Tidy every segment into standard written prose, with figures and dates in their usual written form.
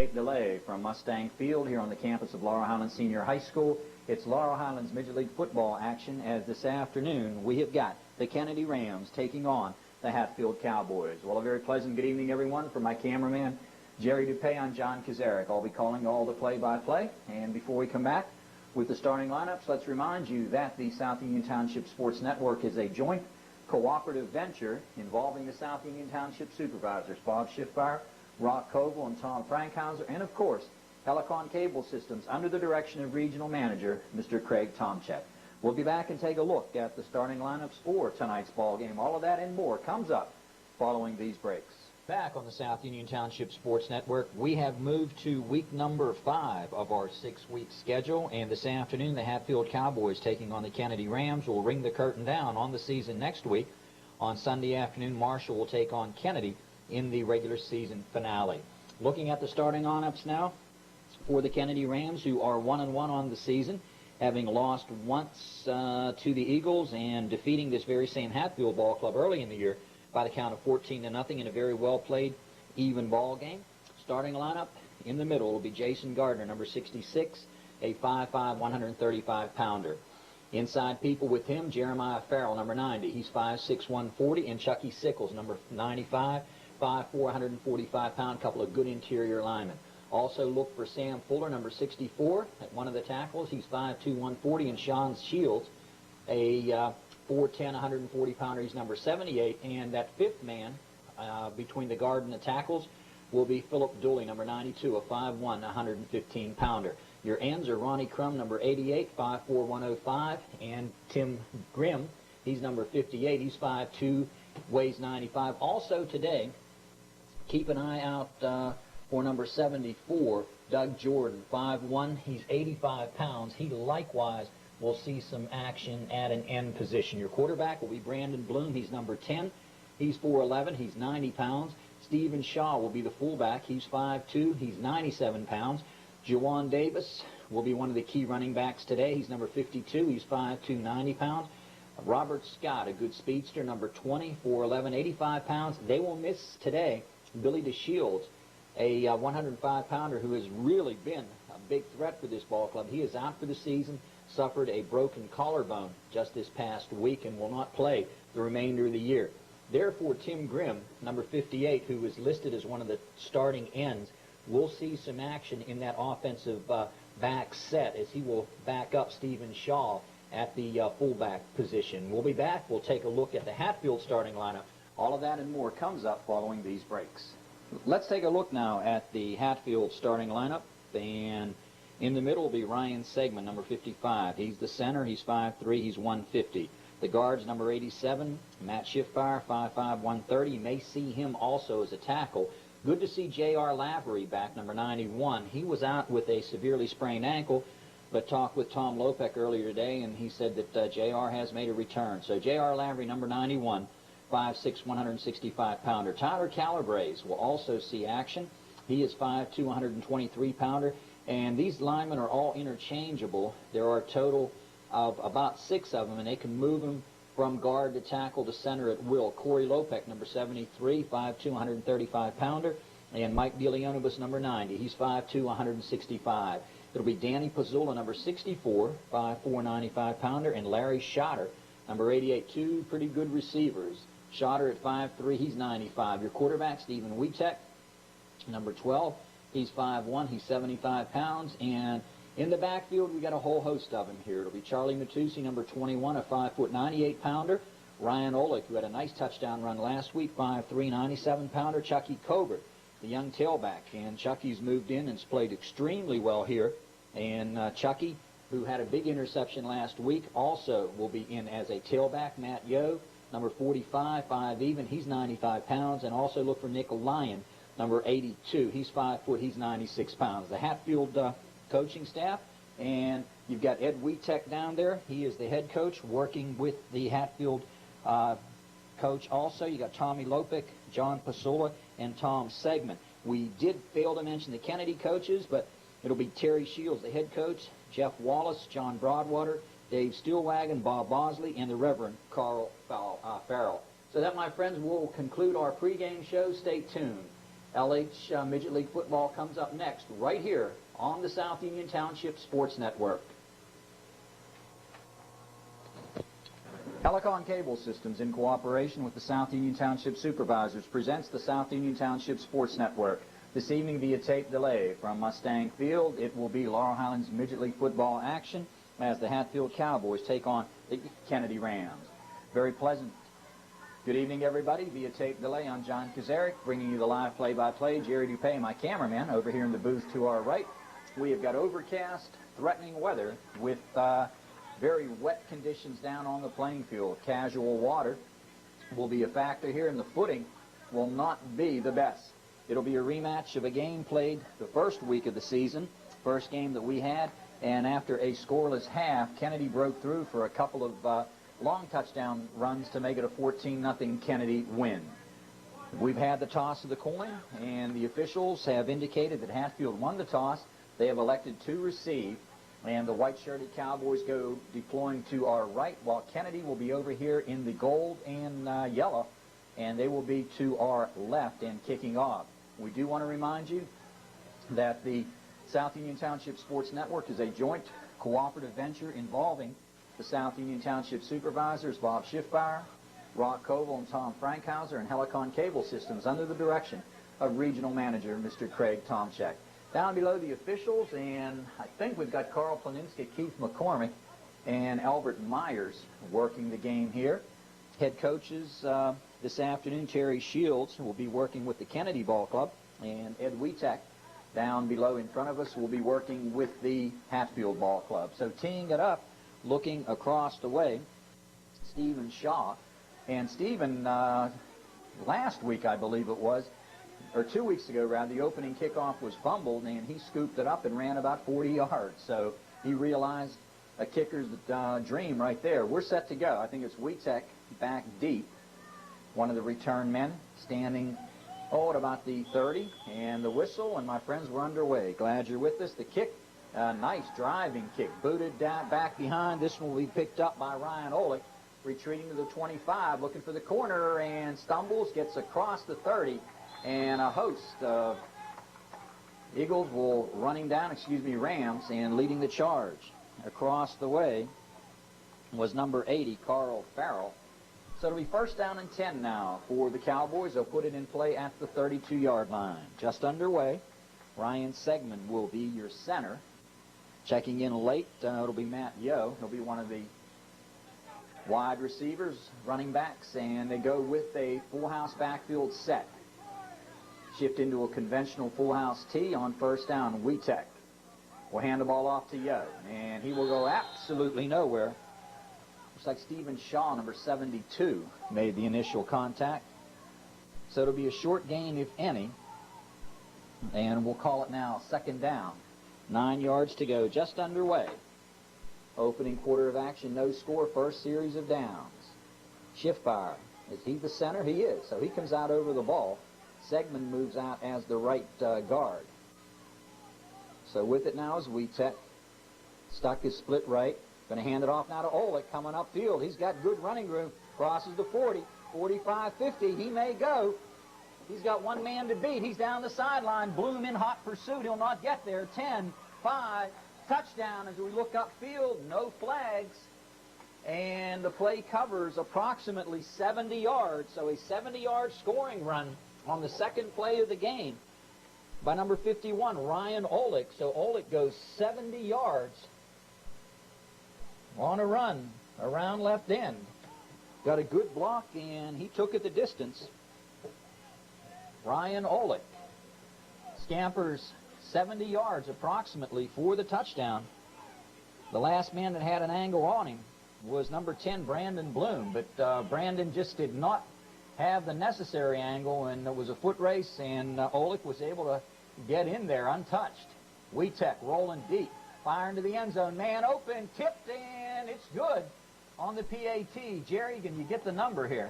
take delay from Mustang Field here on the campus of Laurel Highlands Senior High School. It's Laurel Highlands Major League Football action as this afternoon we have got the Kennedy Rams taking on the Hatfield Cowboys. Well, a very pleasant good evening, everyone. For my cameraman, Jerry DuPay, I'm John Kazarek. I'll be calling all the play-by-play. And before we come back with the starting lineups, let's remind you that the South Union Township Sports Network is a joint cooperative venture involving the South Union Township supervisors, Bob Schiffbauer, Rock Koval, and Tom Frankhauser, and of course, Helicon Cable Systems under the direction of Regional Manager, Mr. Craig Tomchek. We'll be back and take a look at the starting lineups for tonight's ball game. All of that and more comes up following these breaks. Back on the South Union Township Sports Network, we have moved to week number 5 of our 6-week schedule, and this afternoon the Hatfield Cowboys taking on the Kennedy Rams will ring the curtain down on the season next week. On Sunday afternoon, Marshall will take on Kennedy in the regular season finale. Looking at the starting lineups now for the Kennedy Rams, who are 1-1 on the season, having lost once to the Eagles and defeating this very same Hatfield ball club early in the year by the count of 14-0 in a very well-played, even ball game. Starting lineup in the middle will be Jason Gardner, number 66, a 5'5", 135-pounder. Inside people with him, Jeremiah Farrell, number 90. He's 5'6", 140, and Chucky Sickles, number 95, 5'4", 145-pound, couple of good interior linemen. Also look for Sam Fuller, number 64, at one of the tackles. He's 5'2", 140, and Sean Shields, a 4'10", 140-pounder. He's number 78, and that fifth man between the guard and the tackles will be Philip Dooley, number 92, a 5'1", 115-pounder. Your ends are Ronnie Crum, number 88, 5'4", 105, and Tim Grimm, he's number 58. He's 5'2", weighs 95. Also today, keep an eye out for number 74, Doug Jordan, 5'1", he's 85 pounds. He likewise will see some action at an end position. Your quarterback will be Brandon Bloom. He's number 10. He's 4'11", he's 90 pounds. Stephen Shaw will be the fullback. He's 5'2", he's 97 pounds. Jawan Davis will be one of the key running backs today. He's number 52. He's 5'2", 90 pounds. Robert Scott, a good speedster, number 20, 4'11", 85 pounds. They will miss today Billy DeShields, a 105-pounder who has really been a big threat for this ball club. He is out for the season, suffered a broken collarbone just this past week, and will not play the remainder of the year. Therefore, Tim Grimm, number 58, who is listed as one of the starting ends, will see some action in that offensive back set as he will back up Stephen Shaw at the fullback position. We'll be back. We'll take a look at the Hatfield starting lineup. All of that and more comes up following these breaks. Let's take a look now at the Hatfield starting lineup. And in the middle will be Ryan Segman, number 55. He's the center. He's 5'3". He's 150. The guards, number 87, Matt Schiffbauer, 5'5", 130. You may see him also as a tackle. Good to see J.R. Lavery back, number 91. He was out with a severely sprained ankle, but talked with Tom Lopek earlier today, and he said that J.R. has made a return. So J.R. Lavery, number 91, 5'6", 165-pounder. Tyler Calabrese will also see action. He is 5'2", 123-pounder, and these linemen are all interchangeable. There are a total of about 6 of them, and they can move them from guard to tackle to center at will. Corey Lopek, number 73, 5'2", 135-pounder, and Mike DeLeonibus, number 90. He's 5'2", 165. It'll be Danny Pizzula, number 64, 5'4", 95-pounder, and Larry Schotter, number 88. Two pretty good receivers. Schotter at 5'3", he's 95. Your quarterback, Stephen Wietek, number 12. He's 5'1", he's 75 pounds. And in the backfield, we got a whole host of them here. It'll be Charlie Matusi, number 21, a 5', 98-pounder. Ryan Olick, who had a nice touchdown run last week, 5'3", 97-pounder. Chucky Covert, the young tailback. And Chucky's moved in and has played extremely well here. And Chucky, who had a big interception last week, also will be in as a tailback. Matt Yo, number 45, 5 even. He's 95 pounds. And also look for Nick Lyon, number 82. He's 5 foot. He's 96 pounds. The Hatfield coaching staff, and you've got Ed Wietek down there. He is the head coach working with the Hatfield coach also. You got Tommy Lopek, John Pizzula, and Tom Segman. We did fail to mention the Kennedy coaches, but it'll be Terry Shields, the head coach, Jeff Wallace, John Broadwater, Dave Steelwagon, Bob Bosley, and the Reverend Carl Farrell. So that, my friends, will conclude our pregame show. Stay tuned. LH Midget League Football comes up next, right here on the South Union Township Sports Network. Helicon Cable Systems, in cooperation with the South Union Township Supervisors, presents the South Union Township Sports Network. This evening via tape delay from Mustang Field, it will be Laurel Highlands Midget League Football action as the Hatfield Cowboys take on the Kennedy Rams. Very pleasant. Good evening, everybody. Via tape delay, I'm John Kazarick, bringing you the live play-by-play. Jerry Dupay, my cameraman, over here in the booth to our right. We have got overcast, threatening weather with very wet conditions down on the playing field. Casual water will be a factor here, and the footing will not be the best. It'll be a rematch of a game played the first week of the season, first game that we had, and after a scoreless half, Kennedy broke through for a couple of long touchdown runs to make it a 14-0 Kennedy win. We've had the toss of the coin, and the officials have indicated that Hatfield won the toss. They have elected to receive, and the white-shirted Cowboys go deploying to our right, while Kennedy will be over here in the gold and yellow, and they will be to our left and kicking off. We do want to remind you that the South Union Township Sports Network is a joint cooperative venture involving the South Union Township Supervisors, Bob Schiffbauer, Rock Koval, and Tom Frankhauser, and Helicon Cable Systems under the direction of Regional Manager Mr. Craig Tomchek. Down below the officials, and I think we've got Carl Planinski, Keith McCormick, and Albert Myers working the game here. Head coaches this afternoon, Terry Shields, will be working with the Kennedy Ball Club, and Ed Wietek down below in front of us will be working with the Hatfield Ball Club. So teeing it up, looking across the way, Stephen Shaw. And Stephen, last week I believe it was, or 2 weeks ago rather, the opening kickoff was fumbled, and he scooped it up and ran about 40 yards. So he realized a kicker's dream right there. We're set to go. I think it's Wietek back deep. One of the return men standing, at about the 30, and the whistle, and my friends, we're underway. Glad you're with us. The kick, nice driving kick, booted down back behind. This one will be picked up by Ryan Olick, retreating to the 25, looking for the corner, and stumbles, gets across the 30, and a host of Eagles will running down, Rams, and leading the charge. Across the way was number 80, Carl Farrell. So it'll be first down and 10 now for the Cowboys. They'll put it in play at the 32-yard line. Just underway. Ryan Segman will be your center. Checking in late, it'll be Matt Yo. He'll be one of the wide receivers, running backs, and they go with a full-house backfield set. Shift into a conventional full-house tee on first down. Wietek will hand the ball off to Yo, and he will go absolutely nowhere. Looks like Stephen Shaw, number 72, made the initial contact. So it'll be a short gain, if any, and we'll call it now second down. 9 yards to go, just underway. Opening quarter of action, no score, first series of downs. Schiffbauer, is he the center? He is, so he comes out over the ball. Segman moves out as the right guard. So with it now is Wietek. Stuck his split right. Going to hand it off now to Olick coming upfield. He's got good running room. Crosses the 40, 45, 50. He may go. He's got one man to beat. He's down the sideline. Bloom in hot pursuit. He'll not get there. 10, 5, touchdown. As we look upfield, no flags. And the play covers approximately 70 yards. So a 70-yard scoring run on the second play of the game by number 51, Ryan Olick. So Olick goes 70 yards on a run around left end. Got a good block, and he took it the distance. Ryan Olick scampers 70 yards approximately for the touchdown. The last man that had an angle on him was number 10, Brandon Bloom, but Brandon just did not have the necessary angle, and it was a foot race, and Olick was able to get in there untouched. Wietek rolling deep, firing to the end zone, man open, tipped, and it's good on the PAT. Jerry, can you get the number here?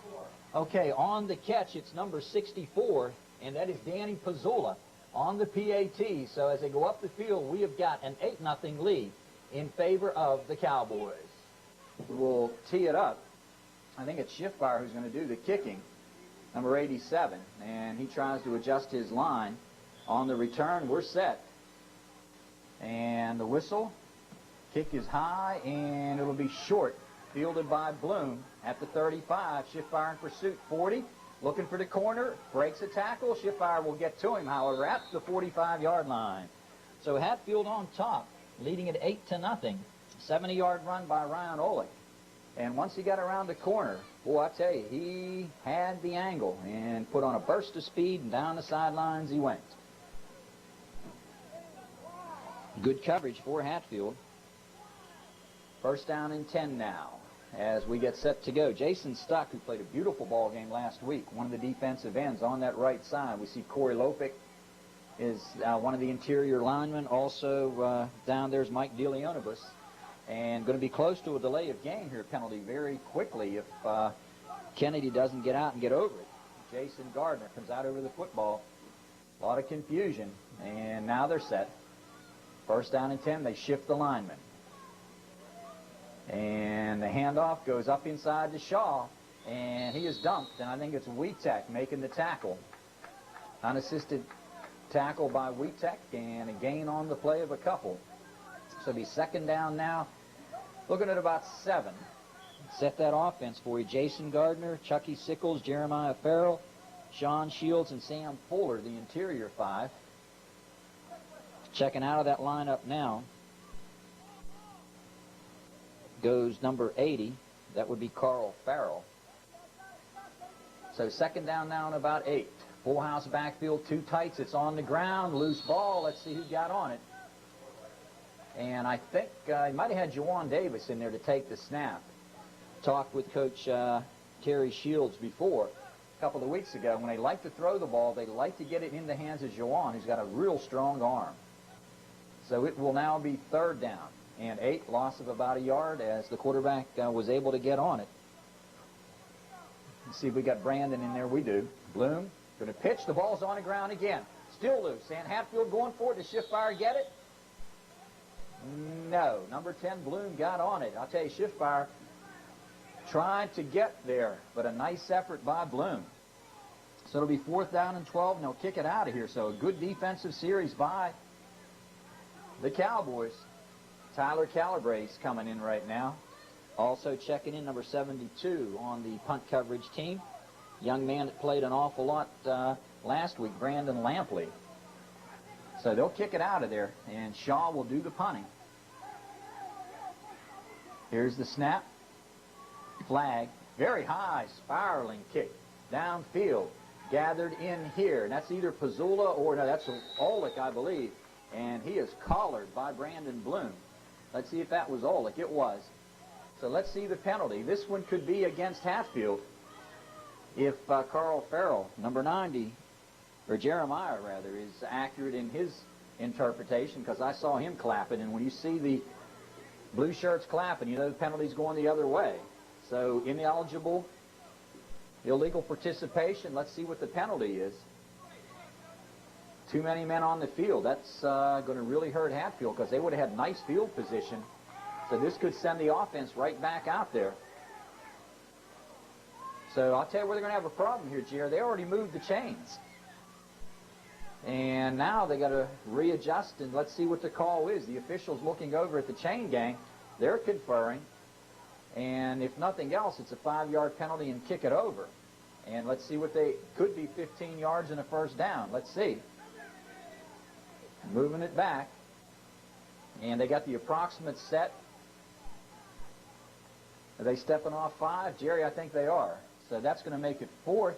64. Okay, on the catch, it's number 64, and that is Danny Pizzula on the PAT. So as they go up the field, we have got an 8-0 lead in favor of the Cowboys. We'll tee it up. I think it's Schiffbauer who's going to do the kicking. number 87, and he tries to adjust his line. On the return, we're set. And the whistle, kick is high, and it'll be short. Fielded by Bloom at the 35. Schiffmeyer in pursuit, 40. Looking for the corner, breaks a tackle. Schiffmeyer will get to him, however, at the 45-yard line. So Hatfield on top, leading it 8-0. 70-yard run by Ryan Olick. And once he got around the corner, boy, I tell you, he had the angle and put on a burst of speed, and down the sidelines he went. Good coverage for Hatfield. First down and 10 now as we get set to go. Jason Stuck, who played a beautiful ball game last week, one of the defensive ends on that right side. We see Corey Lopic is one of the interior linemen. Also down there's Mike DeLeonibus. And going to be close to a delay of game here penalty very quickly if Kennedy doesn't get out and get over it. Jason Gardner comes out over the football. A lot of confusion. And now they're set. First down and 10. They shift the lineman. And the handoff goes up inside to Shaw. And he is dumped. And I think it's Wietek making the tackle. Unassisted tackle by Wietek. And a gain on the play of a couple. So it'll be second down now. Looking at about 7. Set that offense for you. Jason Gardner, Chucky Sickles, Jeremiah Farrell, Sean Shields, and Sam Fuller, the interior 5. Checking out of that lineup now goes number 80. That would be Carl Farrell. So second down now and about 8. Full house backfield, 2 tights. It's on the ground. Loose ball. Let's see who got on it. And I think he might have had Jawan Davis in there to take the snap. Talked with Coach Terry Shields before, a couple of weeks ago. When they like to throw the ball, they like to get it in the hands of Jawan, who's got a real strong arm. So it will now be third down and 8, loss of about a yard as the quarterback was able to get on it. Let's see if we got Brandon in there. We do. Bloom going to pitch. The ball's on the ground again. Still loose. And Hatfield going for it. Does Schiffmeyer get it? No. Number 10, Bloom, got on it. I'll tell you, Schiffmeyer tried to get there, but a nice effort by Bloom. So it'll be 4th down and 12, and they'll kick it out of here. So a good defensive series by the Cowboys. Tyler Calabrese coming in right now. Also checking in, number 72 on the punt coverage team. Young man that played an awful lot last week, Brandon Lampley. So they'll kick it out of there, and Shaw will do the punting. Here's the snap. Flag. Very high, spiraling kick. Downfield. Gathered in here. And that's either Pizzula or, no, that's Olick, I believe. And he is collared by Brandon Bloom. Let's see if that was Olick. It was. So let's see the penalty. This one could be against Hatfield if Carl Farrell, number 90, or Jeremiah, rather, is accurate in his interpretation, because I saw him clapping, and when you see the blue shirts clapping, you know the penalty's going the other way. So ineligible, illegal participation. Let's see what the penalty is. Too many men on the field. That's going to really hurt Hatfield, because they would have had nice field position. So this could send the offense right back out there. So I'll tell you where they're going to have a problem here, Jer. They already moved the chains. And now they got to readjust, and let's see what the call is. The officials looking over at the chain gang, they're conferring. And if nothing else, it's a 5-yard penalty and kick it over. And let's see what they could be, 15 yards and a first down. Let's see. Moving it back. And they got the approximate set. Are they stepping off 5? Jerry, I think they are. So that's going to make it 4th.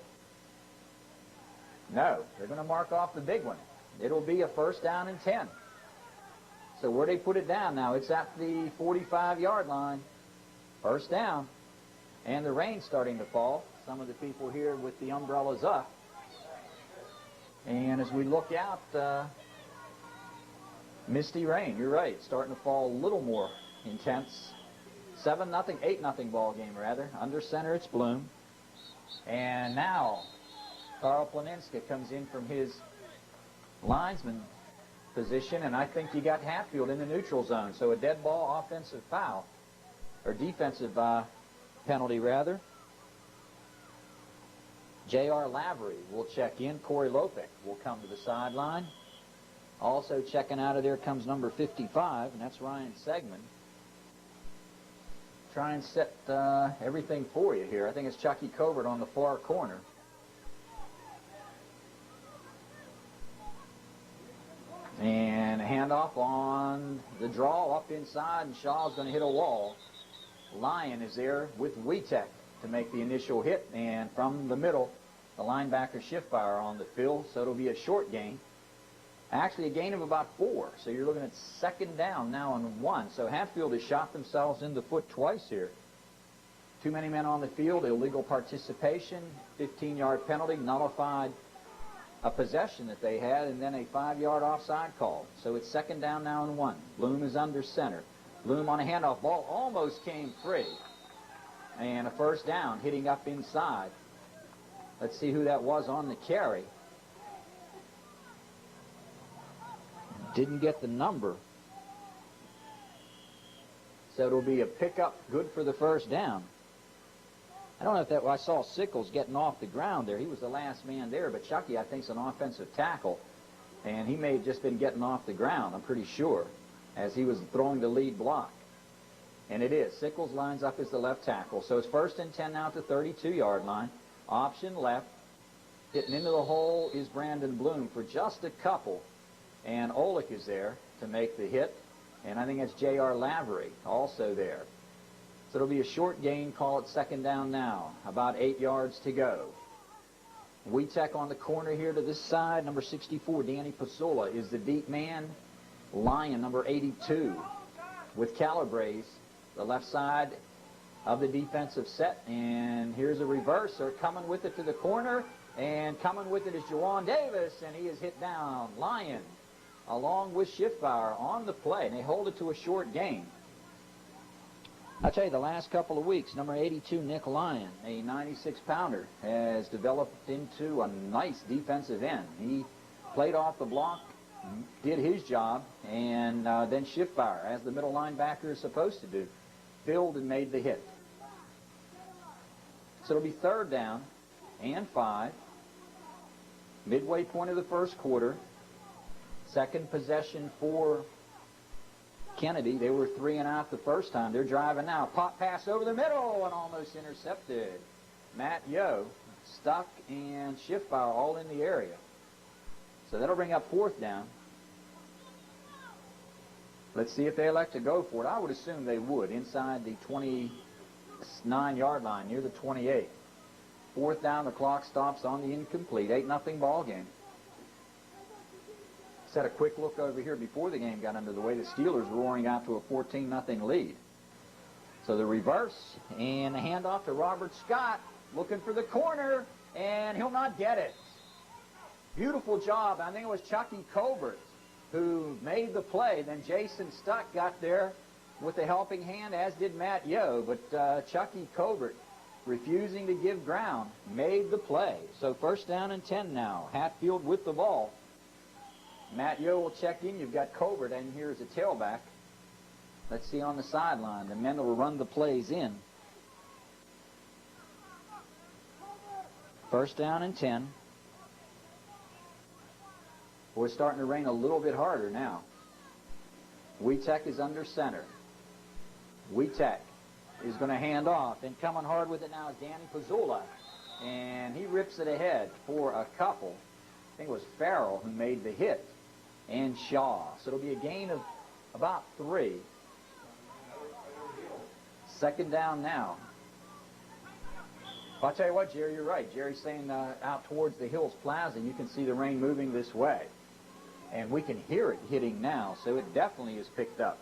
No, they're going to mark off the big one. It'll be a first down and 10. So where they put it down now, it's at the 45-yard line. First down. And the rain's starting to fall. Some of the people here with the umbrellas up. And as we look out, misty rain. You're right. It's starting to fall a little more intense. 7-0, 8-0 ball game, rather. Under center, it's Bloom. And now Carl Planinska comes in from his linesman position, and I think you got Hatfield in the neutral zone. So a dead ball, offensive foul, or defensive penalty, rather. J.R. Lavery will check in. Corey Lopick will come to the sideline. Also checking out of there comes number 55, and that's Ryan Segman. Try and set everything for you here. I think it's Chucky Covert on the far corner. And a handoff on the draw up inside, and Shaw's going to hit a wall. Lyon is there with Witek to make the initial hit, and from the middle, the linebacker Schiffbauer on the field, so it'll be a short gain. Actually, a gain of about 4, so you're looking at second down now on 1. So Hatfield has shot themselves in the foot twice here. Too many men on the field, illegal participation, 15-yard penalty, nullified a possession that they had, and then a 5-yard offside call. So it's second down now and 1. Bloom is under center. Bloom on a handoff. Ball almost came free. And a first down, hitting up inside. Let's see who that was on the carry. Didn't get the number. So it'll be a pickup, good for the first down. I don't know if that, I saw Sickles getting off the ground there. He was the last man there, but Chucky, I think, is an offensive tackle. And he may have just been getting off the ground, I'm pretty sure, as he was throwing the lead block. And it is. Sickles lines up as the left tackle. So it's first and 10 now at the 32-yard line. Option left. Hitting into the hole is Brandon Bloom for just a couple. And Olick is there to make the hit. And I think that's J.R. Lavery also there. So it'll be a short gain. Call it second down now. About 8 yards to go. Witek on the corner here to this side. Number 64, Danny Pasula, is the deep man. Lyon, number 82, with Calabrese, the left side of the defensive set. And here's a reverser coming with it to the corner. And coming with it is Jawan Davis, and he is hit down. Lyon, along with Schiffbauer on the play, and they hold it to a short gain. I'll tell you, the last couple of weeks, number 82, Nick Lyon, a 96-pounder, has developed into a nice defensive end. He played off the block, did his job, and then Schiffbauer, as the middle linebacker is supposed to do, filled and made the hit. So it'll be third down and 5. Midway point of the first quarter. Second possession for Kennedy. They were 3 and out the first time. They're driving now. Pop pass over the middle and almost intercepted. Matt Yo stuck and Schiffbauer all in the area. So that'll bring up fourth down. Let's see if they elect to go for it. I would assume they would, inside the 29-yard line, near the 28. Fourth down, the clock stops on the incomplete. 8-0 ball game. Just had a quick look over here before the game got underway. The Steelers roaring out to a 14-0 lead. So the reverse and the handoff to Robert Scott, looking for the corner, and he'll not get it. Beautiful job. I think it was Chucky Covert who made the play. Then Jason Stuck got there with a helping hand, as did Matt Yo. But Chucky Covert, refusing to give ground, made the play. So first down and 10 now. Hatfield with the ball. Matt Yo will check in. You've got Covert, and here's a tailback. Let's see on the sideline. The men will run the plays in. First down and 10. We're starting to rain a little bit harder now. Witek is under center. Witek is going to hand off, and coming hard with it now is Danny Pazula, and he rips it ahead for a couple. I think it was Farrell who made the hit, and Shaw. So it'll be a gain of about 3. Second down now. I'll tell you what, Jerry, you're right. Jerry's saying out towards the Hills Plaza, you can see the rain moving this way. And we can hear it hitting now, so it definitely is picked up.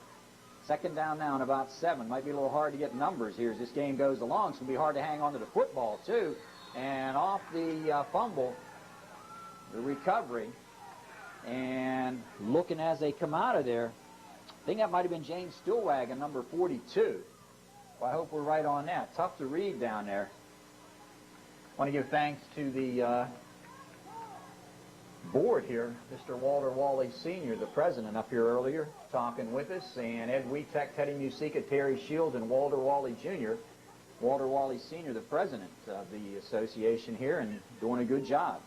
Second down now and about 7. Might be a little hard to get numbers here as this game goes along. It's going to be hard to hang on to the football, too. And off the fumble, the recovery, and looking as they come out of there, I think that might have been James Stillwagon, number 42. Well, I hope we're right on that. Tough to read down there. I want to give thanks to the board here, Mr. Walter Wally Sr., the president, up here earlier talking with us, and Ed Witek, Teddy Musica, Terry Shields, and Walter Wally Jr. Walter Wally Sr., the president of the association here, and doing a good job.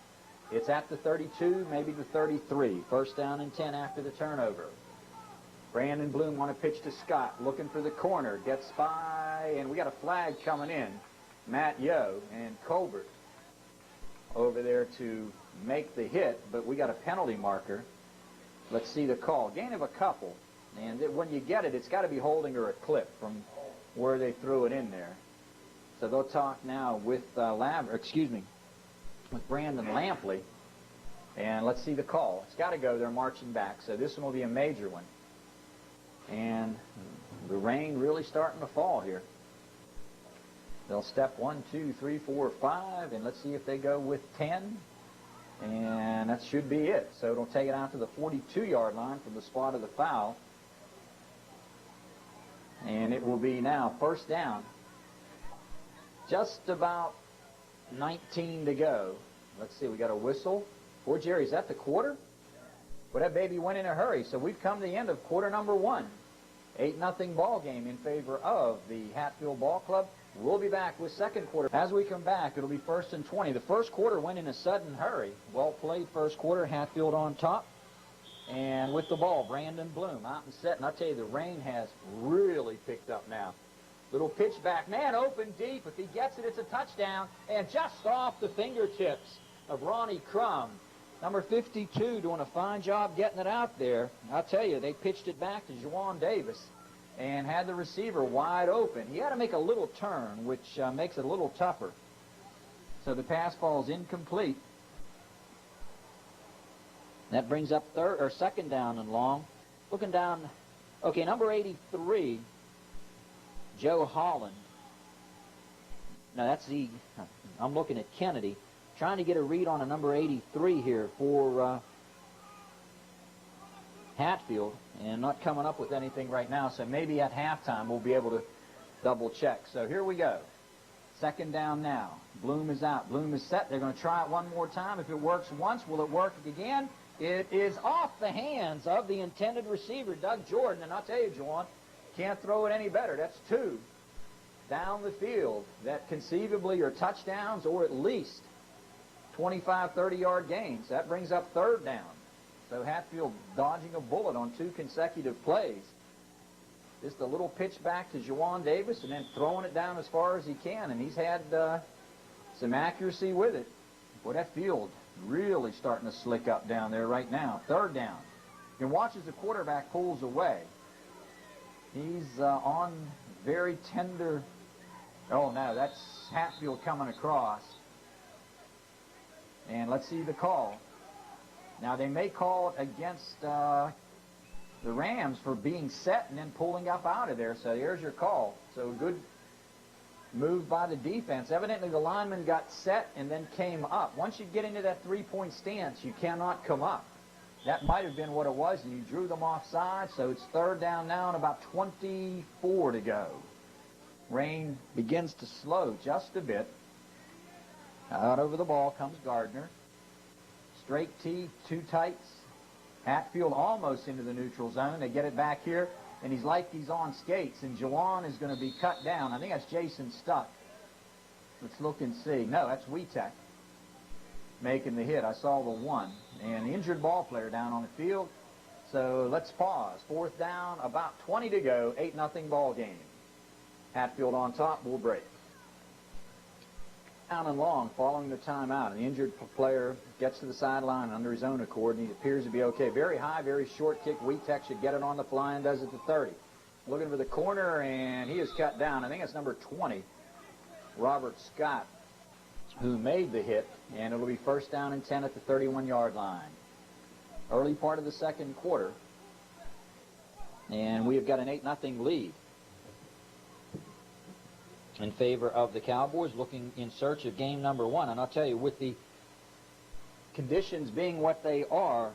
It's at the 32, maybe the 33. First down and 10 after the turnover. Brandon Bloom on a pitch to Scott, looking for the corner, gets by, and we got a flag coming in. Matt Yo and Colbert over there to make the hit, but we got a penalty marker. Let's see the call. Gain of a couple, and when you get it, it's got to be holding or a clip from where they threw it in there. So they'll talk now with with Brandon Lampley, and let's see the call. It's got to go. They're marching back, so this one will be a major one. And the rain really starting to fall here. They'll step 1, 2, 3, 4, 5, and let's see if they go with 10. And that should be it. So it'll take it out to the 42-yard line from the spot of the foul. And it will be now first down. Just about 19 to go. Let's see, we got a whistle. Boy, Jerry, is that the quarter? Well, that baby went in a hurry. So we've come to the end of quarter number 1. 8-0 ball game in favor of the Hatfield Ball Club. We'll be back with second quarter. As we come back, it'll be 1st and 20. The first quarter went in a sudden hurry. Well played first quarter. Hatfield on top. And with the ball, Brandon Bloom out and set. And I'll tell you, the rain has really picked up now. Little pitch back. Man, open deep. If he gets it, it's a touchdown. And just off the fingertips of Ronnie Crum. Number 52 doing a fine job getting it out there. I'll tell you, they pitched it back to Juwan Davis and had the receiver wide open. He had to make a little turn, which makes it a little tougher. So the pass ball is incomplete. That brings up second down and long. Looking down, okay, number 83, Joe Holland. Now that's I'm looking at Kennedy. Trying to get a read on a number 83 here for Hatfield, and not coming up with anything right now, so maybe at halftime we'll be able to double check. So here we go. Second down now. Bloom is out. Bloom is set. They're going to try it one more time. If it works once, will it work again? It is off the hands of the intended receiver, Doug Jordan, and I'll tell you, Juwan, can't throw it any better. That's 2 down the field that conceivably are touchdowns or at least 25, 30-yard gains. That brings up third down. So Hatfield dodging a bullet on 2 consecutive plays. Just a little pitch back to Juwan Davis and then throwing it down as far as he can. And he's had some accuracy with it. Boy, that field really starting to slick up down there right now. Third down. You can watch as the quarterback pulls away. He's on very tender. Oh, no, that's Hatfield coming across. And let's see the call. Now, they may call it against the Rams for being set and then pulling up out of there. So there's your call. So a good move by the defense. Evidently, the lineman got set and then came up. Once you get into that three-point stance, you cannot come up. That might have been what it was, and you drew them offside. So it's third down now and about 24 to go. Rain begins to slow just a bit. Out over the ball comes Gardner. Straight tee, 2 tights. Hatfield almost into the neutral zone. They get it back here, and he's on skates, and Juwan is going to be cut down. I think that's Jason Stuck. Let's look and see. No, that's Wietek making the hit. I saw the 1. And the injured ball player down on the field. So let's pause. Fourth down, about 20 to go. 8-0 ball game. Hatfield on top. We'll break. Down and long following the timeout. And the injured player gets to the sideline under his own accord, and he appears to be okay. Very high, very short kick. Wietek should get it on the fly and does it to 30. Looking for the corner, and he is cut down. I think it's number 20, Robert Scott, who made the hit, and it'll be first down and 10 at the 31-yard line. Early part of the second quarter, and we have got an 8-0 lead in favor of the Cowboys, looking in search of game number 1. And I'll tell you, with the conditions being what they are,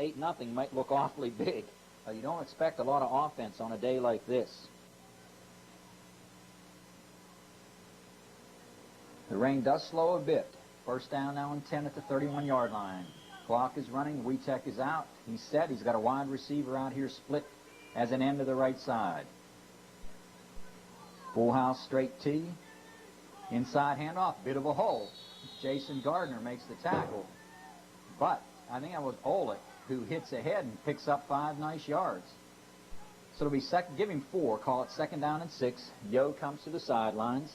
8-0 might look awfully big. You don't expect a lot of offense on a day like this. The rain does slow a bit. First down now and 10 at the 31-yard line. Clock is running. Wietek is out. He's set. He's got a wide receiver out here split as an end to the right side. Full house straight tee. Inside handoff, bit of a hole. Jason Gardner makes the tackle. But I think that was Olick who hits ahead and picks up 5 nice yards. So it'll be second, give him 4, call it 2nd down and 6. Yo comes to the sidelines.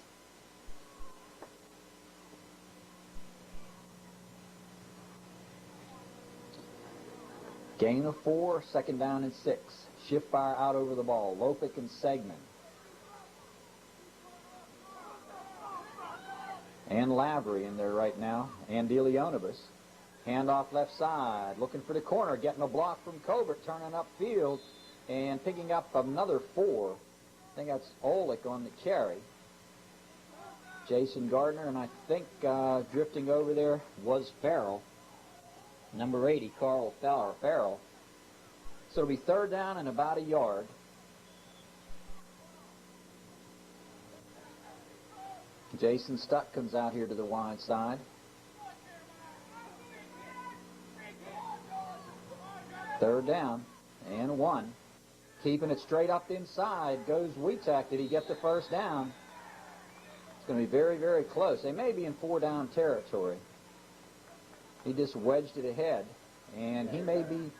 Gain of 4, 2nd down and 6. Shift fire out over the ball. Lopic and Segman. And Lavery in there right now. And Delionibus. Handoff left side. Looking for the corner. Getting a block from Colbert. Turning upfield. And picking up another 4. I think that's Olick on the carry. Jason Gardner. And I think drifting over there was Farrell. Number 80, Carl Farrell. So it'll be 3rd down and about a yard. Jason Stuck comes out here to the wide side. 3rd down and 1. Keeping it straight up inside goes Wietek. Did he get the 1st down? It's going to be very, very close. They may be in 4-down territory. He just wedged it ahead, and he may be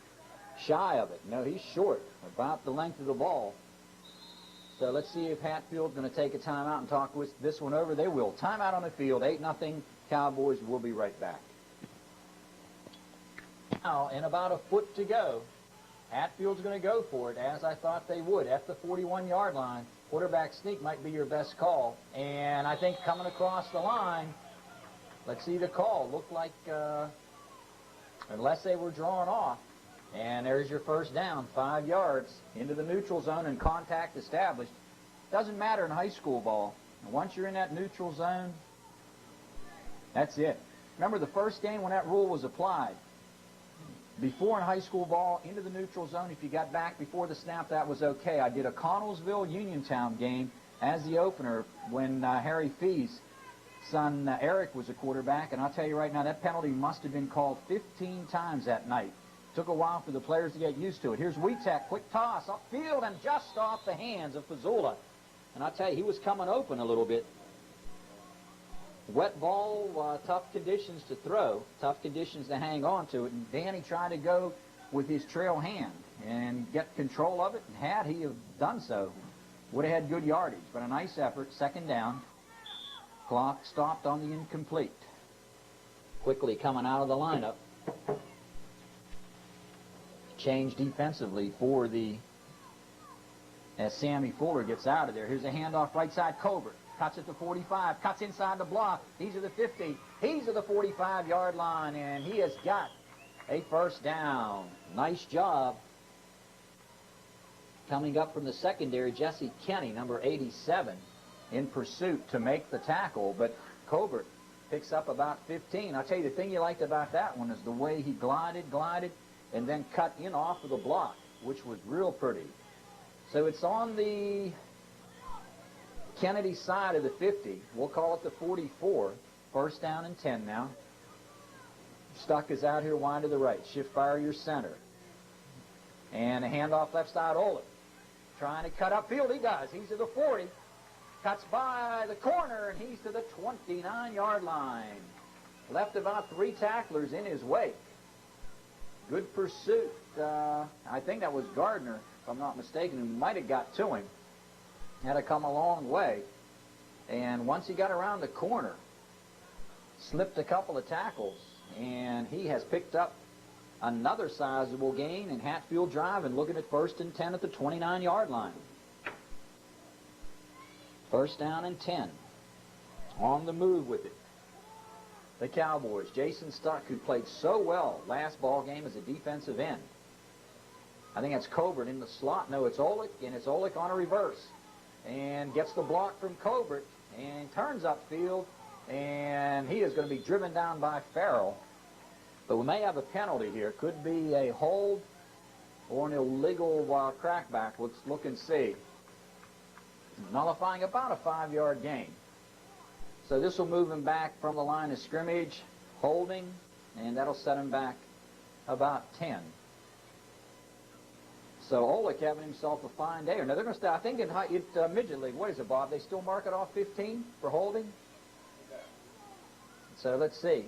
shy of it. No, he's short, about the length of the ball. So let's see if Hatfield's going to take a timeout and talk with this one over. They will. Timeout on the field, 8-0 Cowboys. We'll be right back. Now, in about a foot to go, Hatfield's going to go for it, as I thought they would, at the 41-yard line. Quarterback sneak might be your best call. And I think coming across the line, let's see the call. Looked like, unless they were drawn off. And there's your 1st down, 5 yards into the neutral zone and contact established. Doesn't matter in high school ball. And once you're in that neutral zone, that's it. Remember the first game when that rule was applied? Before in high school ball, into the neutral zone, if you got back before the snap, that was okay. I did a Connellsville Uniontown game as the opener when Harry Fee's son Eric was a quarterback, and I'll tell you right now, that penalty must have been called 15 times that night. Took a while for the players to get used to it. Here's Wietek, quick toss, upfield, and just off the hands of Fazula. And I'll tell you, he was coming open a little bit. Wet ball, tough conditions to throw, tough conditions to hang on to it, and Danny tried to go with his trail hand and get control of it, and had he have done so, would have had good yardage. But a nice effort, 2nd down. Clock stopped on the incomplete. Quickly coming out of the lineup. Change defensively for as Sammy Fuller gets out of there. Here's a handoff right side. Colbert cuts at the 45, cuts inside the block. He's at the 50. He's at the 45-yard line, and he has got a 1st down. Nice job. Coming up from the secondary, Jesse Kenny, number 87. In pursuit to make the tackle, but Colbert picks up about 15. I'll tell you, the thing you liked about that one is the way he glided, and then cut in off of the block, which was real pretty. So it's on the Kennedy side of the 50. We'll call it the 44. 1st down and 10 now. Stuck is out here wide to the right. Shift fire your center. And a handoff left side, Olick. Trying to cut upfield. He does. He's to the 40. Cuts by the corner, and he's to the 29-yard line. Left about 3 tacklers in his wake. Good pursuit. I think that was Gardner, if I'm not mistaken, who might have got to him. Had to come a long way. And once he got around the corner, slipped a couple of tackles, and he has picked up another sizable gain, and Hatfield driving, looking at 1st and 10 at the 29-yard line. 1st down and 10. On the move with it. The Cowboys. Jason Stuck, who played so well last ball game as a defensive end. I think that's Colbert in the slot. No, it's Olick, and it's Olick on a reverse. And gets the block from Colbert, and turns upfield, and he is going to be driven down by Farrell. But we may have a penalty here. Could be a hold or an illegal crackback. Let's look and see. Nullifying about a 5-yard gain. So this will move him back from the line of scrimmage, holding, and that'll set him back about 10. So Olick having himself a fine day. Now they're going to start, I think in midget league, what is it, Bob? They still mark it off 15 for holding? So let's see.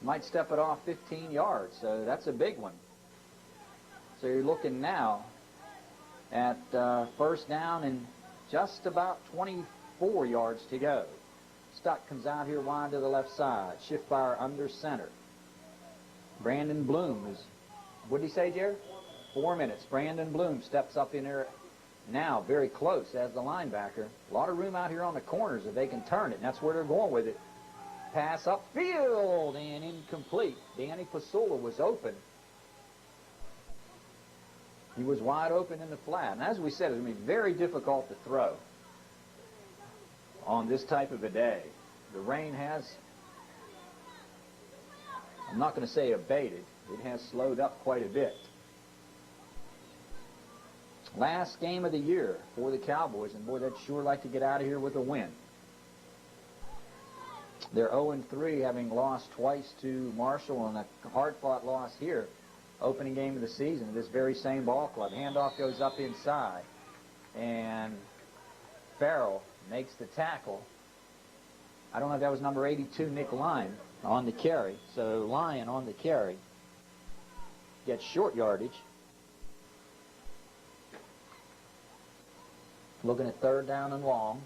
Might step it off 15 yards, so that's a big one. So you're looking now at first down and just about 24 yards to go. Stuck comes out here wide to the left side. Shift fire under center. Brandon Bloom is, what did he say, Jared? 4 minutes. Brandon Bloom steps up in there now, very close as the linebacker. A lot of room out here on the corners if they can turn it, and that's where they're going with it. Pass upfield and incomplete. Danny Pasula was open. He was wide open in the flat. And as we said, it's going to be very difficult to throw on this type of a day. The rain has, I'm not going to say abated, it has slowed up quite a bit. Last game of the year for the Cowboys, and boy, they'd sure like to get out of here with a win. They're 0-3, having lost twice to Marshall, and a hard-fought loss here. Opening game of the season at this very same ball club. Handoff goes up inside, and Farrell makes the tackle. I don't know if that was number 82, Nick Lyon, on the carry. So Lyon on the carry gets short yardage. Looking at third down and long.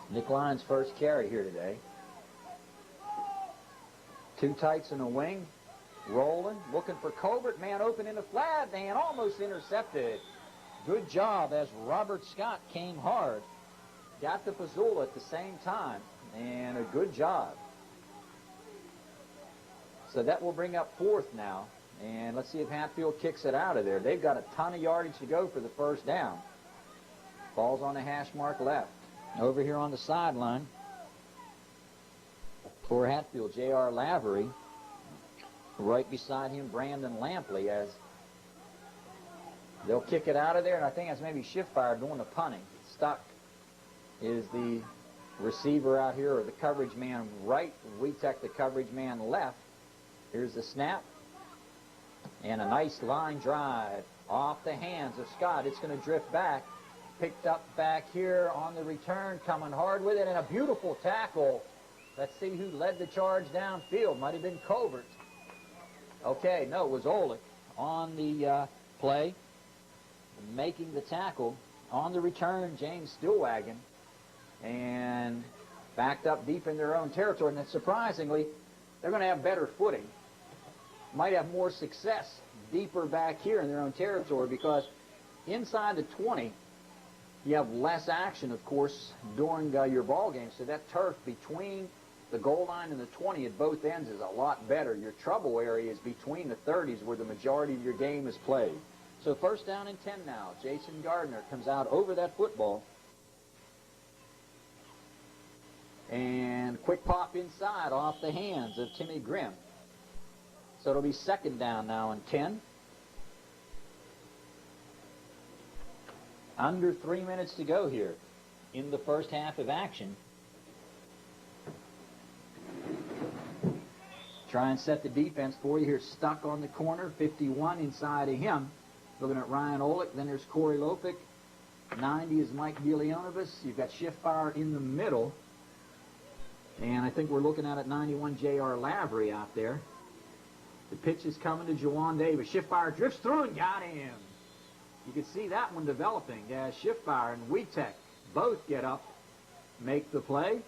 Nick Lyon's first carry here today. Two tights and a wing. Rolling. Looking for Colbert. Man open in the flat. And almost intercepted. Good job as Robert Scott came hard. Got the Pasula at the same time. And a good job. So that will bring up fourth now. And let's see if Hatfield kicks it out of there. They've got a ton of yardage to go for the first down. Ball's on the hash mark left. Over here on the sideline for Hatfield, J.R. Lavery. Right beside him, Brandon Lampley, as they'll kick it out of there. And I think that's maybe shift fire doing the punting. Stuck is the receiver out here, or the coverage man right. Wetek, the coverage man left. Here's the snap. And a nice line drive off the hands of Scott. It's going to drift back. Picked up back here on the return, coming hard with it, and a beautiful tackle. Let's see who led the charge downfield. Might have been Colbert. Okay, no, it was Olick on the play, making the tackle. On the return, James Stillwagon, and backed up deep in their own territory. And then surprisingly, they're going to have better footing. Might have more success deeper back here in their own territory, because inside the 20, you have less action, of course, during your ball game. So that turf between the goal line and the 20 at both ends is a lot better. Your trouble area is between the 30s, where the majority of your game is played. So first down and 10 now. Jason Gardner comes out over that football. And quick pop inside off the hands of Timmy Grimm. So it'll be second down now and 10. Under 3 minutes to go here in the first half of action. Try and set the defense for you here. Stuck on the corner, 51 inside of him. Looking at Ryan Olick. Then there's Corey Lopick. 90 is Mike Gilionovas. You've got shift fire in the middle. And I think we're looking at 91, J.R. Lavery out there. The pitch is coming to Jawan Davis. Shift fire drifts through and got him. You can see that one developing. Shift fire and Wetek both get up, make the play,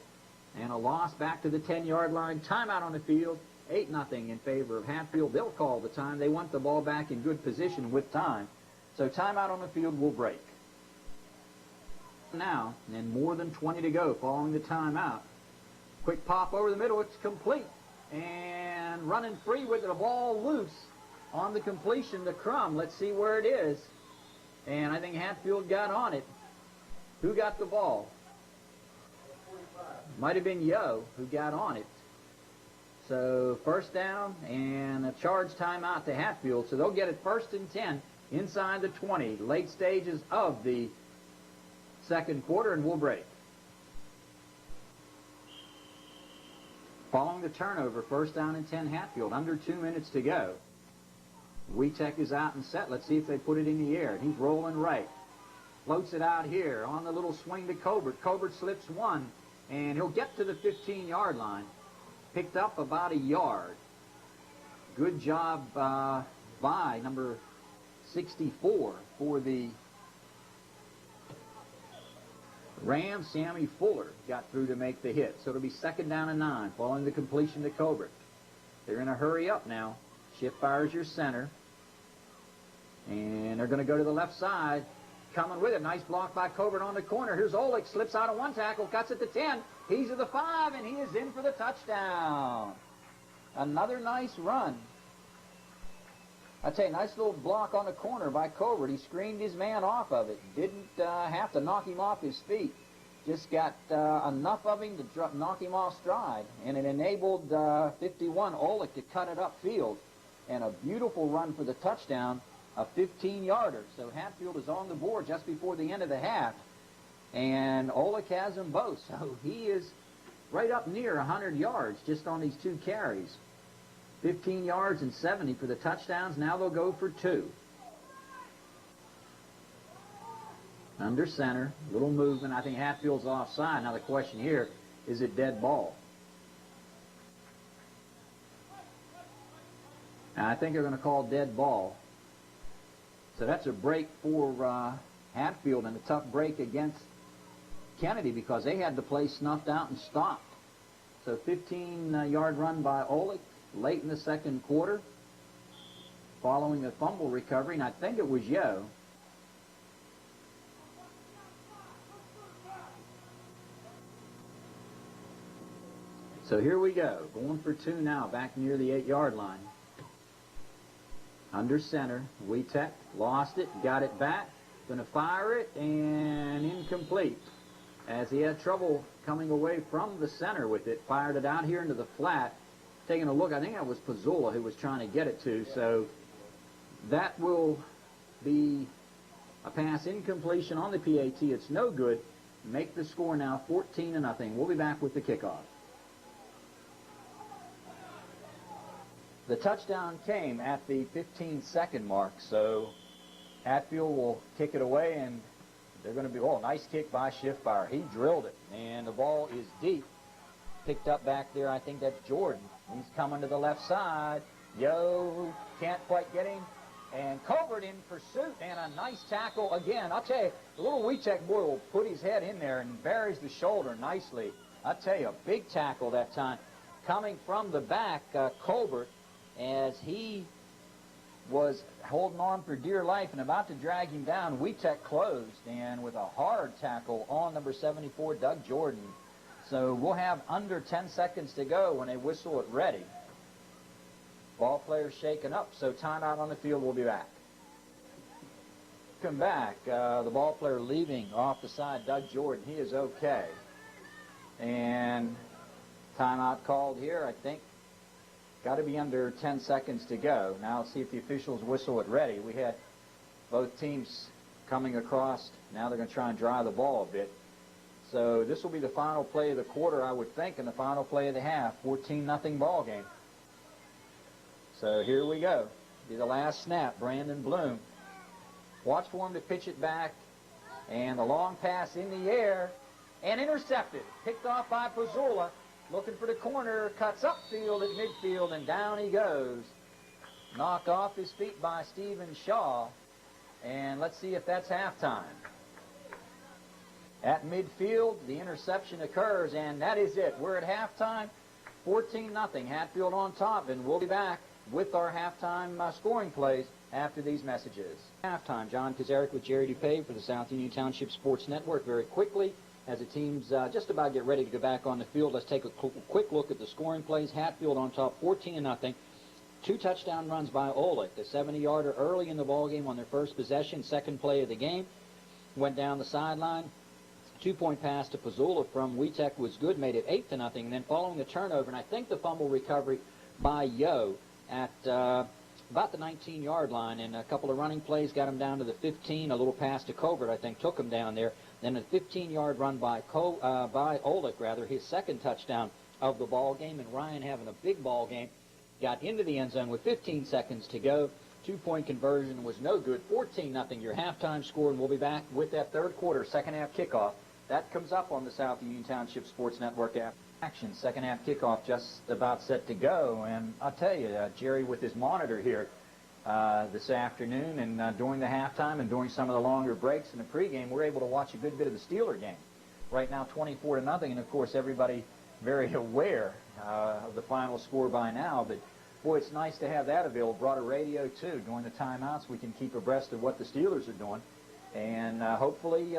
and a loss back to the 10-yard line. Timeout on the field, 8-0 in favor of Hatfield. They'll call the time. They want the ball back in good position with time. So timeout on the field will break. Now, and more than 20 to go following the timeout. Quick pop over the middle. It's complete. And running free with the ball loose on the completion to Crum. Let's see where it is. And I think Hatfield got on it. Who got the ball? Might have been Yo who got on it. So first down and a charge timeout to Hatfield. So they'll get it first and 10 inside the 20. Late stages of the second quarter, and we'll break. Following the turnover, first down and 10 Hatfield. Under 2 minutes to go. Wetek is out and set. Let's see if they put it in the air. He's rolling right. Floats it out here on the little swing to Colbert. Colbert slips one and he'll get to the 15-yard line. Picked up about a yard. Good job by number 64 for the Rams. Sammy Fuller got through to make the hit. So it'll be 2nd down and 9 following the completion to Colbert. They're going to hurry up now. Schiffbauer's your center. And they're going to go to the left side. Coming with it. Nice block by Colbert on the corner. Here's Olick. Slips out of one tackle. Cuts it to 10. He's at the 5, and he is in for the touchdown. Another nice run. I tell you, nice little block on the corner by Colbert. He screened his man off of it. Didn't have to knock him off his feet. Just got enough of him to knock him off stride. And it enabled 51 Olick to cut it upfield. And a beautiful run for the touchdown, a 15-yarder. So Hatfield is on the board just before the end of the half. And Olick has them both. So he is right up near 100 yards just on these 2 carries. 15 yards and 70 for the touchdowns. Now they'll go for 2. Under center, little movement. I think Hatfield's offside. Now the question here, is it dead ball? Now I think they're going to call dead ball. So that's a break for Hatfield, and a tough break against Kennedy because they had the play snuffed out and stopped. So 15-yard run by Olick late in the 2nd quarter following the fumble recovery, and I think it was Yo. So here we go, going for 2 now, back near the 8-yard line. Under center, Wietek lost it, got it back, going to fire it, and incomplete. As he had trouble coming away from the center with it, fired it out here into the flat. Taking a look, I think that was Pazzola who was trying to get it to, so that will be a pass incompletion on the PAT. It's no good. Make the score now 14-0. We'll be back with the kickoff. The touchdown came at the 15-second mark, so Hatfield will kick it away, and they're going to be, nice kick by Schiffbauer. He drilled it, and the ball is deep. Picked up back there, I think that's Jordan. He's coming to the left side. Yo, can't quite get him. And Colbert in pursuit, and a nice tackle again. I'll tell you, the little Wietek boy will put his head in there and buries the shoulder nicely. I'll tell you, a big tackle that time. Coming from the back, Colbert, as he was holding on for dear life and about to drag him down, Wietek closed, and with a hard tackle on number 74, Doug Jordan. So we'll have under 10 seconds to go when they whistle it ready. Ball players shaken up, so timeout on the field. We'll be back. Come back. The ball player leaving off the side, Doug Jordan. He is okay. And timeout called here, I think. Got to be under 10 seconds to go. Now let's see if the officials whistle it ready. We had both teams coming across. Now they're going to try and dry the ball a bit. So this will be the final play of the quarter, I would think, and the final play of the half. 14-0 ball game. So here we go. Be the last snap. Brandon Bloom. Watch for him to pitch it back. And the long pass in the air. And intercepted. Picked off by Pazzola. Looking for the corner. Cuts upfield at midfield, and down he goes. Knocked off his feet by Stephen Shaw. And let's see if that's halftime. At midfield, the interception occurs, and that is it. We're at halftime, 14-0. Hatfield on top, and we'll be back with our halftime scoring plays after these messages. Halftime, John Kazarick with Jerry DuPay for the South Union Township Sports Network. Very quickly, as the teams just about get ready to go back on the field, let's take a quick look at the scoring plays. Hatfield on top, 14-0. 2 touchdown runs by Olick. The 70-yarder early in the ballgame on their first possession, second play of the game. Went down the sideline. 2-point pass to Pazzola from Wietek was good, made it 8-0. And then following the turnover, and I think the fumble recovery by Yo at about the 19-yard line, and a couple of running plays got him down to the 15. A little pass to Colbert, I think, took him down there. Then a 15-yard run by Olick, his second touchdown of the ball game. And Ryan, having a big ball game, got into the end zone with 15 seconds to go. 2-point conversion was no good. 14-0 your halftime score, and we'll be back with that third quarter, second half kickoff That comes up on the South Union Township Sports Network action. Second half kickoff just about set to go. And I'll tell you, Jerry with his monitor here this afternoon and during the halftime and during some of the longer breaks in the pregame, we're able to watch a good bit of the Steeler game. Right now 24-0, and of course everybody very aware of the final score by now. But boy, it's nice to have that available. Brought a radio too. During the timeouts, we can keep abreast of what the Steelers are doing. And hopefully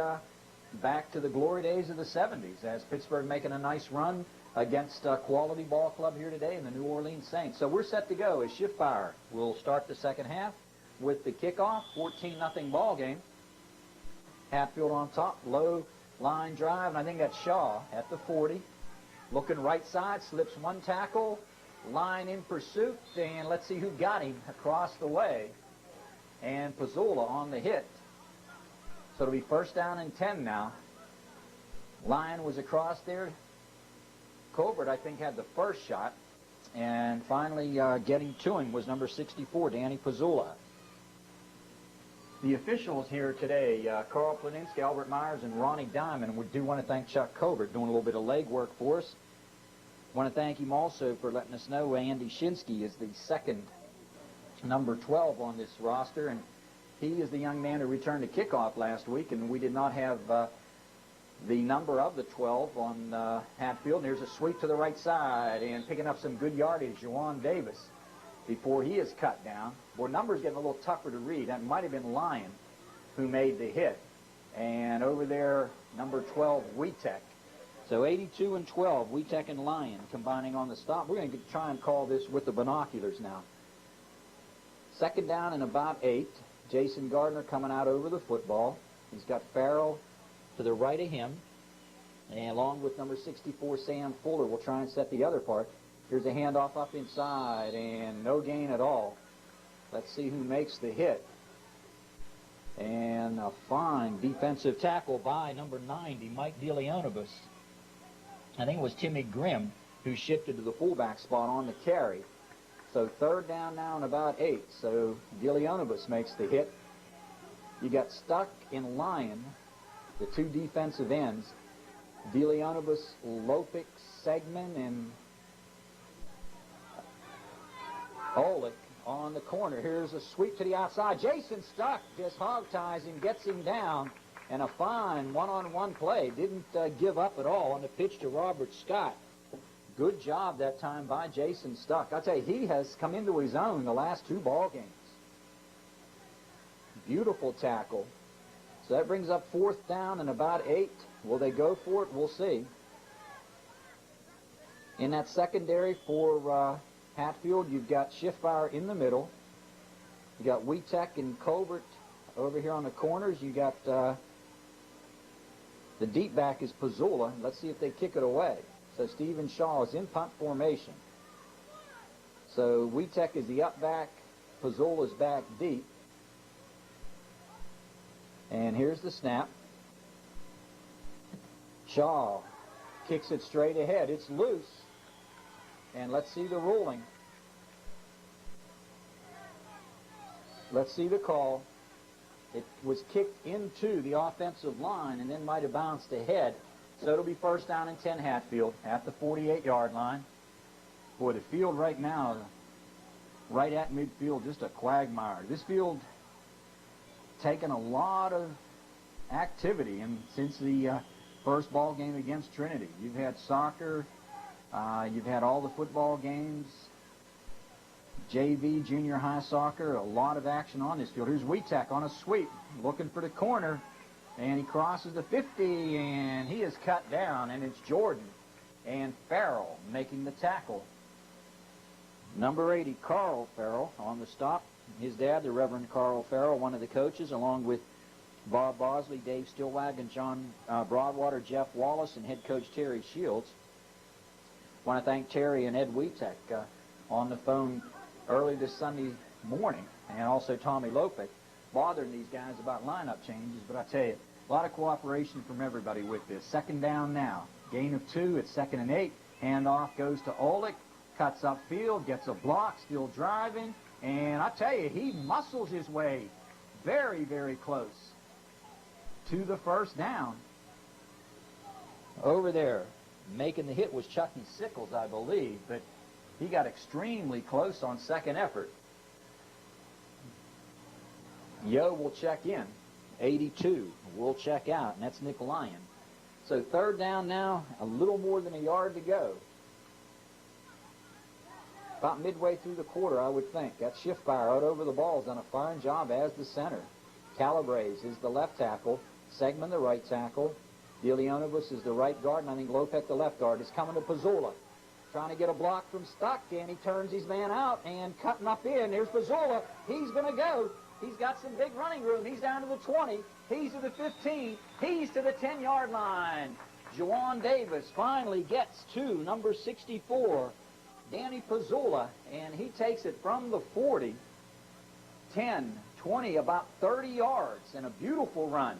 back to the glory days of the 70s as Pittsburgh making a nice run against a quality ball club here today in the New Orleans Saints. So we're set to go as Shift Fire will start the second half with the kickoff. 14-0 ball game. Hatfield on top, low line drive, and I think that's Shaw at the 40. Looking right side, slips one tackle, line in pursuit, and let's see who got him across the way. And Pazzola on the hit. So it'll be first down and 10 now. Lyon was across there. Colbert, I think, had the first shot. And finally getting to him was number 64, Danny Pazzola. The officials here today, Carl Planinsky, Albert Myers, and Ronnie Diamond. And we do want to thank Chuck Colbert doing a little bit of leg work for us. Want to thank him also for letting us know Andy Shinsky is the second number 12 on this roster. And he is the young man who returned to kickoff last week, and we did not have the number of the 12 on Hatfield. And there's a sweep to the right side, and picking up some good yardage, Juwan Davis, before he is cut down. Boy, numbers getting a little tougher to read. That might have been Lyon who made the hit. And over there, number 12, Wietek. So 82 and 12, Wietek and Lyon combining on the stop. We're going to try and call this with the binoculars now. Second down and about 8. Jason Gardner coming out over the football. He's got Farrell to the right of him. And along with number 64, Sam Fuller, will try and set the other part. Here's a handoff up inside, and no gain at all. Let's see who makes the hit. And a fine defensive tackle by number 90, Mike DeLeonibus. I think it was Timmy Grimm who shifted to the fullback spot on the carry. So third down now and about 8. So DeLeonibus makes the hit. You got stuck in Lyon, the two defensive ends. DeLeonibus, Lopik, Segman, and Olick on the corner. Here's a sweep to the outside. Jason Stuck just hog ties him, gets him down, and a fine one-on-one play. Didn't give up at all on the pitch to Robert Scott. Good job that time by Jason Stuck. I'll tell you, he has come into his own the last 2 ball games. Beautiful tackle. So that brings up fourth down and about 8. Will they go for it? We'll see. In that secondary for Hatfield, you've got Schiffbauer in the middle. You got Wietek and Colbert over here on the corners. You got the deep back is Pazzola. Let's see if they kick it away. So Stephen Shaw is in punt formation. So Wietek is the up back. Pazzola is back deep. And here's the snap. Shaw kicks it straight ahead. It's loose. And let's see the ruling. Let's see the call. It was kicked into the offensive line and then might have bounced ahead. So it'll be first down and 10 Hatfield at the 48-yard line. Boy, the field right now, right at midfield, just a quagmire. This field taken a lot of activity and since the first ball game against Trinity. You've had soccer, you've had all the football games, JV, junior high soccer, a lot of action on this field. Here's Wietek on a sweep, looking for the corner, and he crosses the 50, and he is cut down, and it's Jordan and Farrell making the tackle. Number 80, Carl Farrell on the stop. His dad, the Reverend Carl Farrell, one of the coaches, along with Bob Bosley, Dave Stillwagon, John Broadwater, Jeff Wallace, and head coach Terry Shields. Want to thank Terry and Ed Wietek on the phone early this Sunday morning, and also Tommy Lopik, bothering these guys about lineup changes. But I tell you, a lot of cooperation from everybody with this. Second down now. Gain of 2. It's 2nd and 8. Handoff goes to Olick. Cuts upfield. Gets a block. Still driving. And I tell you, he muscles his way very, very close to the first down. Over there, making the hit was Chucky Sickles, I believe, but he got extremely close on second effort. Yo will check in. 82 will check out, and that's Nick Lyon. So third down now, a little more than a yard to go. About midway through the quarter, I would think. That Schiffbauer out over the ball has done a fine job as the center. Calabrese is the left tackle. Segman the right tackle. DeLeonovus is the right guard, and I think Lopek the left guard is coming to Pazzola. Trying to get a block from Stuck, and he turns his man out and cutting up in. Here's Pazzola. He's going to go. He's got some big running room. He's down to the 20. He's to the 15. He's to the 10-yard line. Juwan Davis finally gets to number 64, Danny Pazzola, and he takes it from the 40, 10, 20, about 30 yards, and a beautiful run.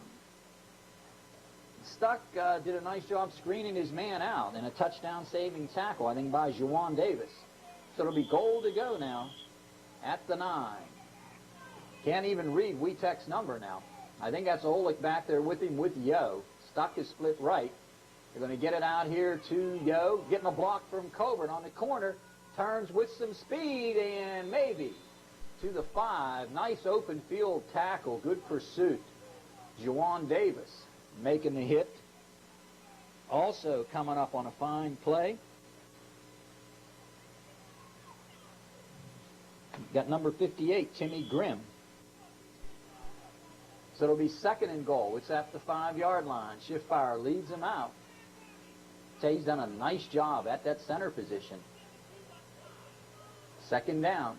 Stuck did a nice job screening his man out, and a touchdown-saving tackle, I think, by Juwan Davis. So it'll be goal to go now at the 9. Can't even read Wietek's number now. I think that's Olick back there with him with Yo. Stuck is split right. They're going to get it out here to Yo. Getting a block from Coburn on the corner. Turns with some speed and maybe to the 5. Nice open field tackle. Good pursuit. Juwan Davis making the hit. Also coming up on a fine play. Got number 58, Timmy Grimm. So it'll be second and goal. It's at the 5-yard line. Schiffbauer leads him out. Tay's done a nice job at that center position. Second down.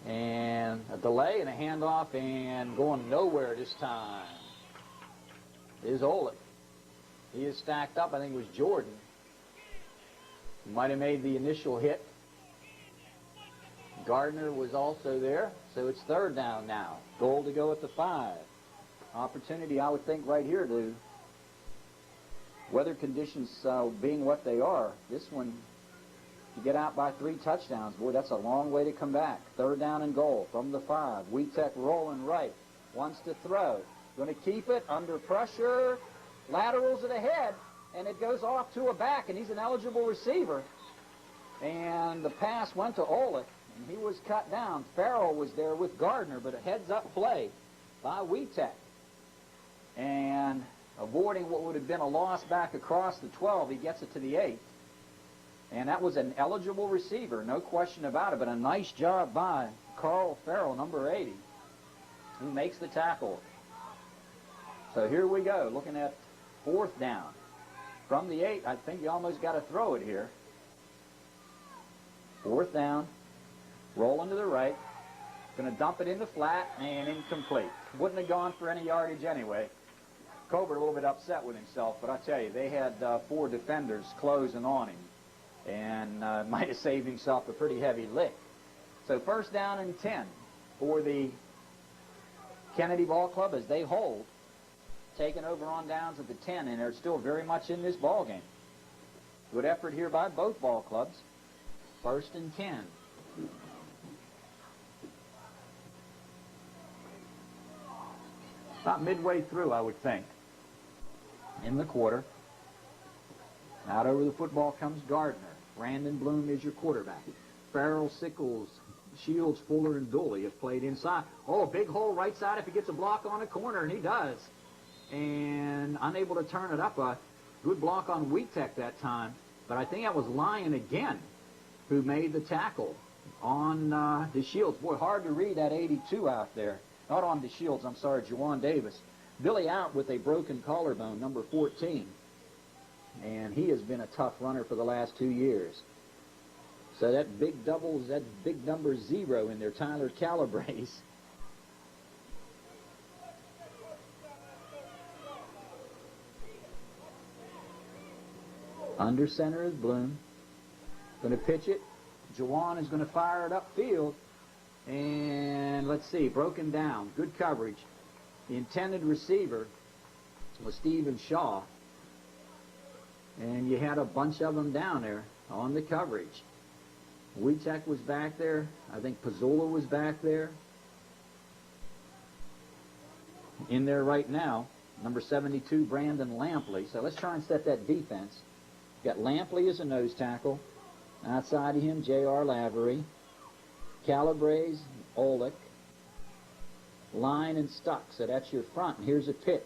And a delay and a handoff, and going nowhere this time is Olick. He is stacked up. I think it was Jordan. He might have made the initial hit. Gardner was also there, so it's third down now. Goal to go at the 5. Opportunity, I would think, right here to weather conditions being what they are. This one, you get out by 3 touchdowns. Boy, that's a long way to come back. Third down and goal from the 5. Wietek rolling right. Wants to throw. Going to keep it under pressure. Laterals it ahead, and it goes off to a back, and he's an eligible receiver. And the pass went to Olick. And he was cut down. Farrell was there with Gardner, but a heads-up play by Wietek. And avoiding what would have been a loss back across the 12, he gets it to the 8. And that was an eligible receiver, no question about it, but a nice job by Carl Farrell, number 80, who makes the tackle. So here we go, looking at fourth down. From the 8, I think you almost got to throw it here. Fourth down. Rolling to the right. Going to dump it in the flat, and incomplete. Wouldn't have gone for any yardage anyway. Coburn a little bit upset with himself, but I tell you, they had 4 defenders closing on him, and might have saved himself a pretty heavy lick. So first down and 10 for the Kennedy Ball Club as they hold. Taking over on downs at the 10, and they're still very much in this ball game. Good effort here by both ball clubs. First and 10. About midway through, I would think, in the quarter. Out over the football comes Gardner. Brandon Bloom is your quarterback. Farrell, Sickles, Shields, Fuller, and Dooley have played inside. Oh, big hole right side if he gets a block on a corner, and he does. And unable to turn it up. A good block on Wietek that time. But I think that was Lyon again who made the tackle on the Shields. Boy, hard to read that 82 out there. Not on the Shields, I'm sorry, Juwan Davis. Billy out with a broken collarbone, number 14. And he has been a tough runner for the last 2 years. So that big doubles, that big number 0 in there, Tyler Calabrese. Under center is Bloom. Going to pitch it. Juwan is going to fire it upfield. And let's see, broken down. Good coverage. The intended receiver was Stephen Shaw. And you had a bunch of them down there on the coverage. Wietek was back there. I think Pazzola was back there. In there right now. number 72, Brandon Lampley. So let's try and set that defense. Got Lampley as a nose tackle. Outside of him, J.R. Lavery, Calabrese, Olick, line and Stuck. So that's your front. And here's a pitch.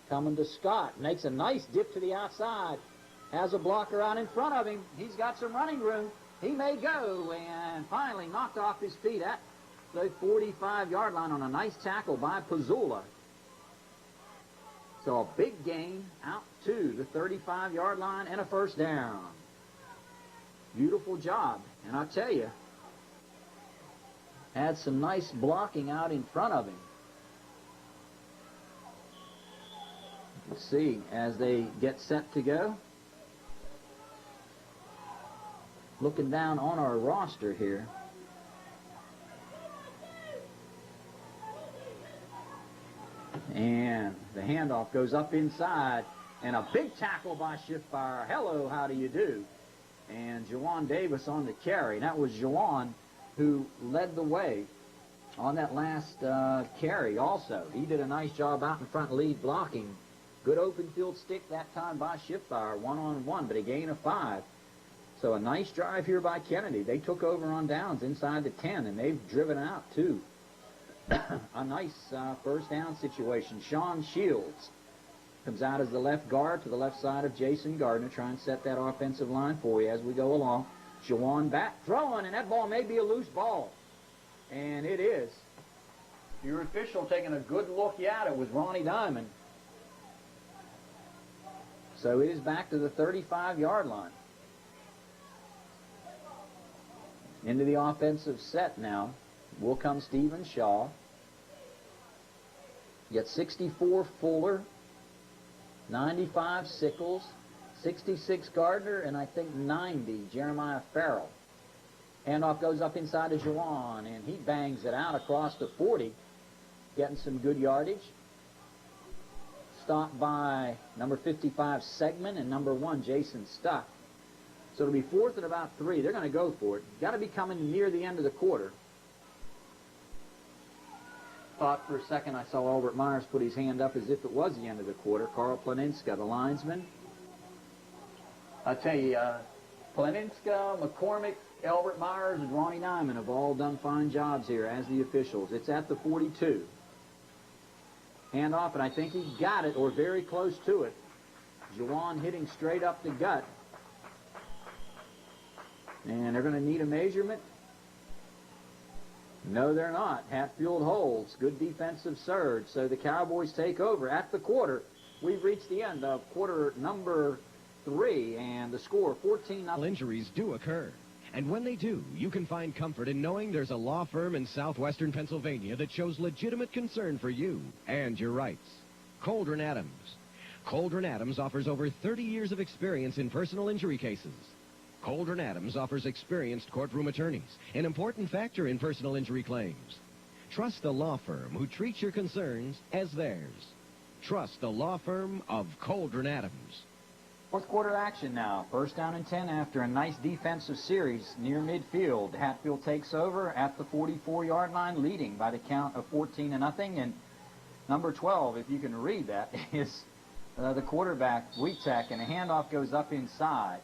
Coming to Scott. Makes a nice dip to the outside. Has a blocker out in front of him. He's got some running room. He may go. And finally knocked off his feet at the 45-yard line on a nice tackle by Pizzula. So a big gain out to the 35-yard line and a first down. Beautiful job. And I tell you, had some nice blocking out in front of him. Let's see as they get set to go. Looking down on our roster here. And the handoff goes up inside. And a big tackle by Schiffbauer. Hello, how do you do? And Jawan Davis on the carry. That was Jawan who led the way on that last carry also. He did a nice job out in front lead blocking. Good open field stick that time by Schiffbauer, one-on-one, but a gain of 5. So a nice drive here by Kennedy. They took over on downs inside the 10, and they've driven out, too. A nice first down situation. Sean Shields comes out as the left guard to the left side of Jason Gardner. Try and set that offensive line for you as we go along. Jawan back throwing, and that ball may be a loose ball. And it is. Your official taking a good look at it was Ronnie Diamond. So it is back to the 35-yard line. Into the offensive set now will come Stephen Shaw. You got 64 Fuller, 95 Sickles, 66 Gardner, and I think 90 Jeremiah Farrell. Handoff goes up inside of Jawan, and he bangs it out across the 40, getting some good yardage. Stopped by number 55 Segman and number 1 Jason Stuck. So it'll be 4th and about 3. They're going to go for it. Got to be coming near the end of the quarter. Thought for a second I saw Albert Myers put his hand up as if it was the end of the quarter. Carl Planinska, the linesman. I tell you, Planinska, McCormick, Albert Myers, and Ronnie Nyman have all done fine jobs here as the officials. It's at the 42. Handoff, and I think he got it, or very close to it. Jawan hitting straight up the gut. And they're going to need a measurement. No, they're not. Hatfield holds. Good defensive surge. So the Cowboys take over at the quarter. We've reached the end of quarter number 3, and the score 14-0. Injuries do occur. And when they do, you can find comfort in knowing there's a law firm in southwestern Pennsylvania that shows legitimate concern for you and your rights. Coldren Adams. Coldren Adams offers over 30 years of experience in personal injury cases. Coldren Adams offers experienced courtroom attorneys, an important factor in personal injury claims. Trust the law firm who treats your concerns as theirs. Trust the law firm of Coldren Adams. Fourth quarter action now. First down and 10 after a nice defensive series near midfield. Hatfield takes over at the 44-yard line, leading by the count of 14-0. And number 12, if you can read that, is the quarterback, Wietek, and a handoff goes up inside.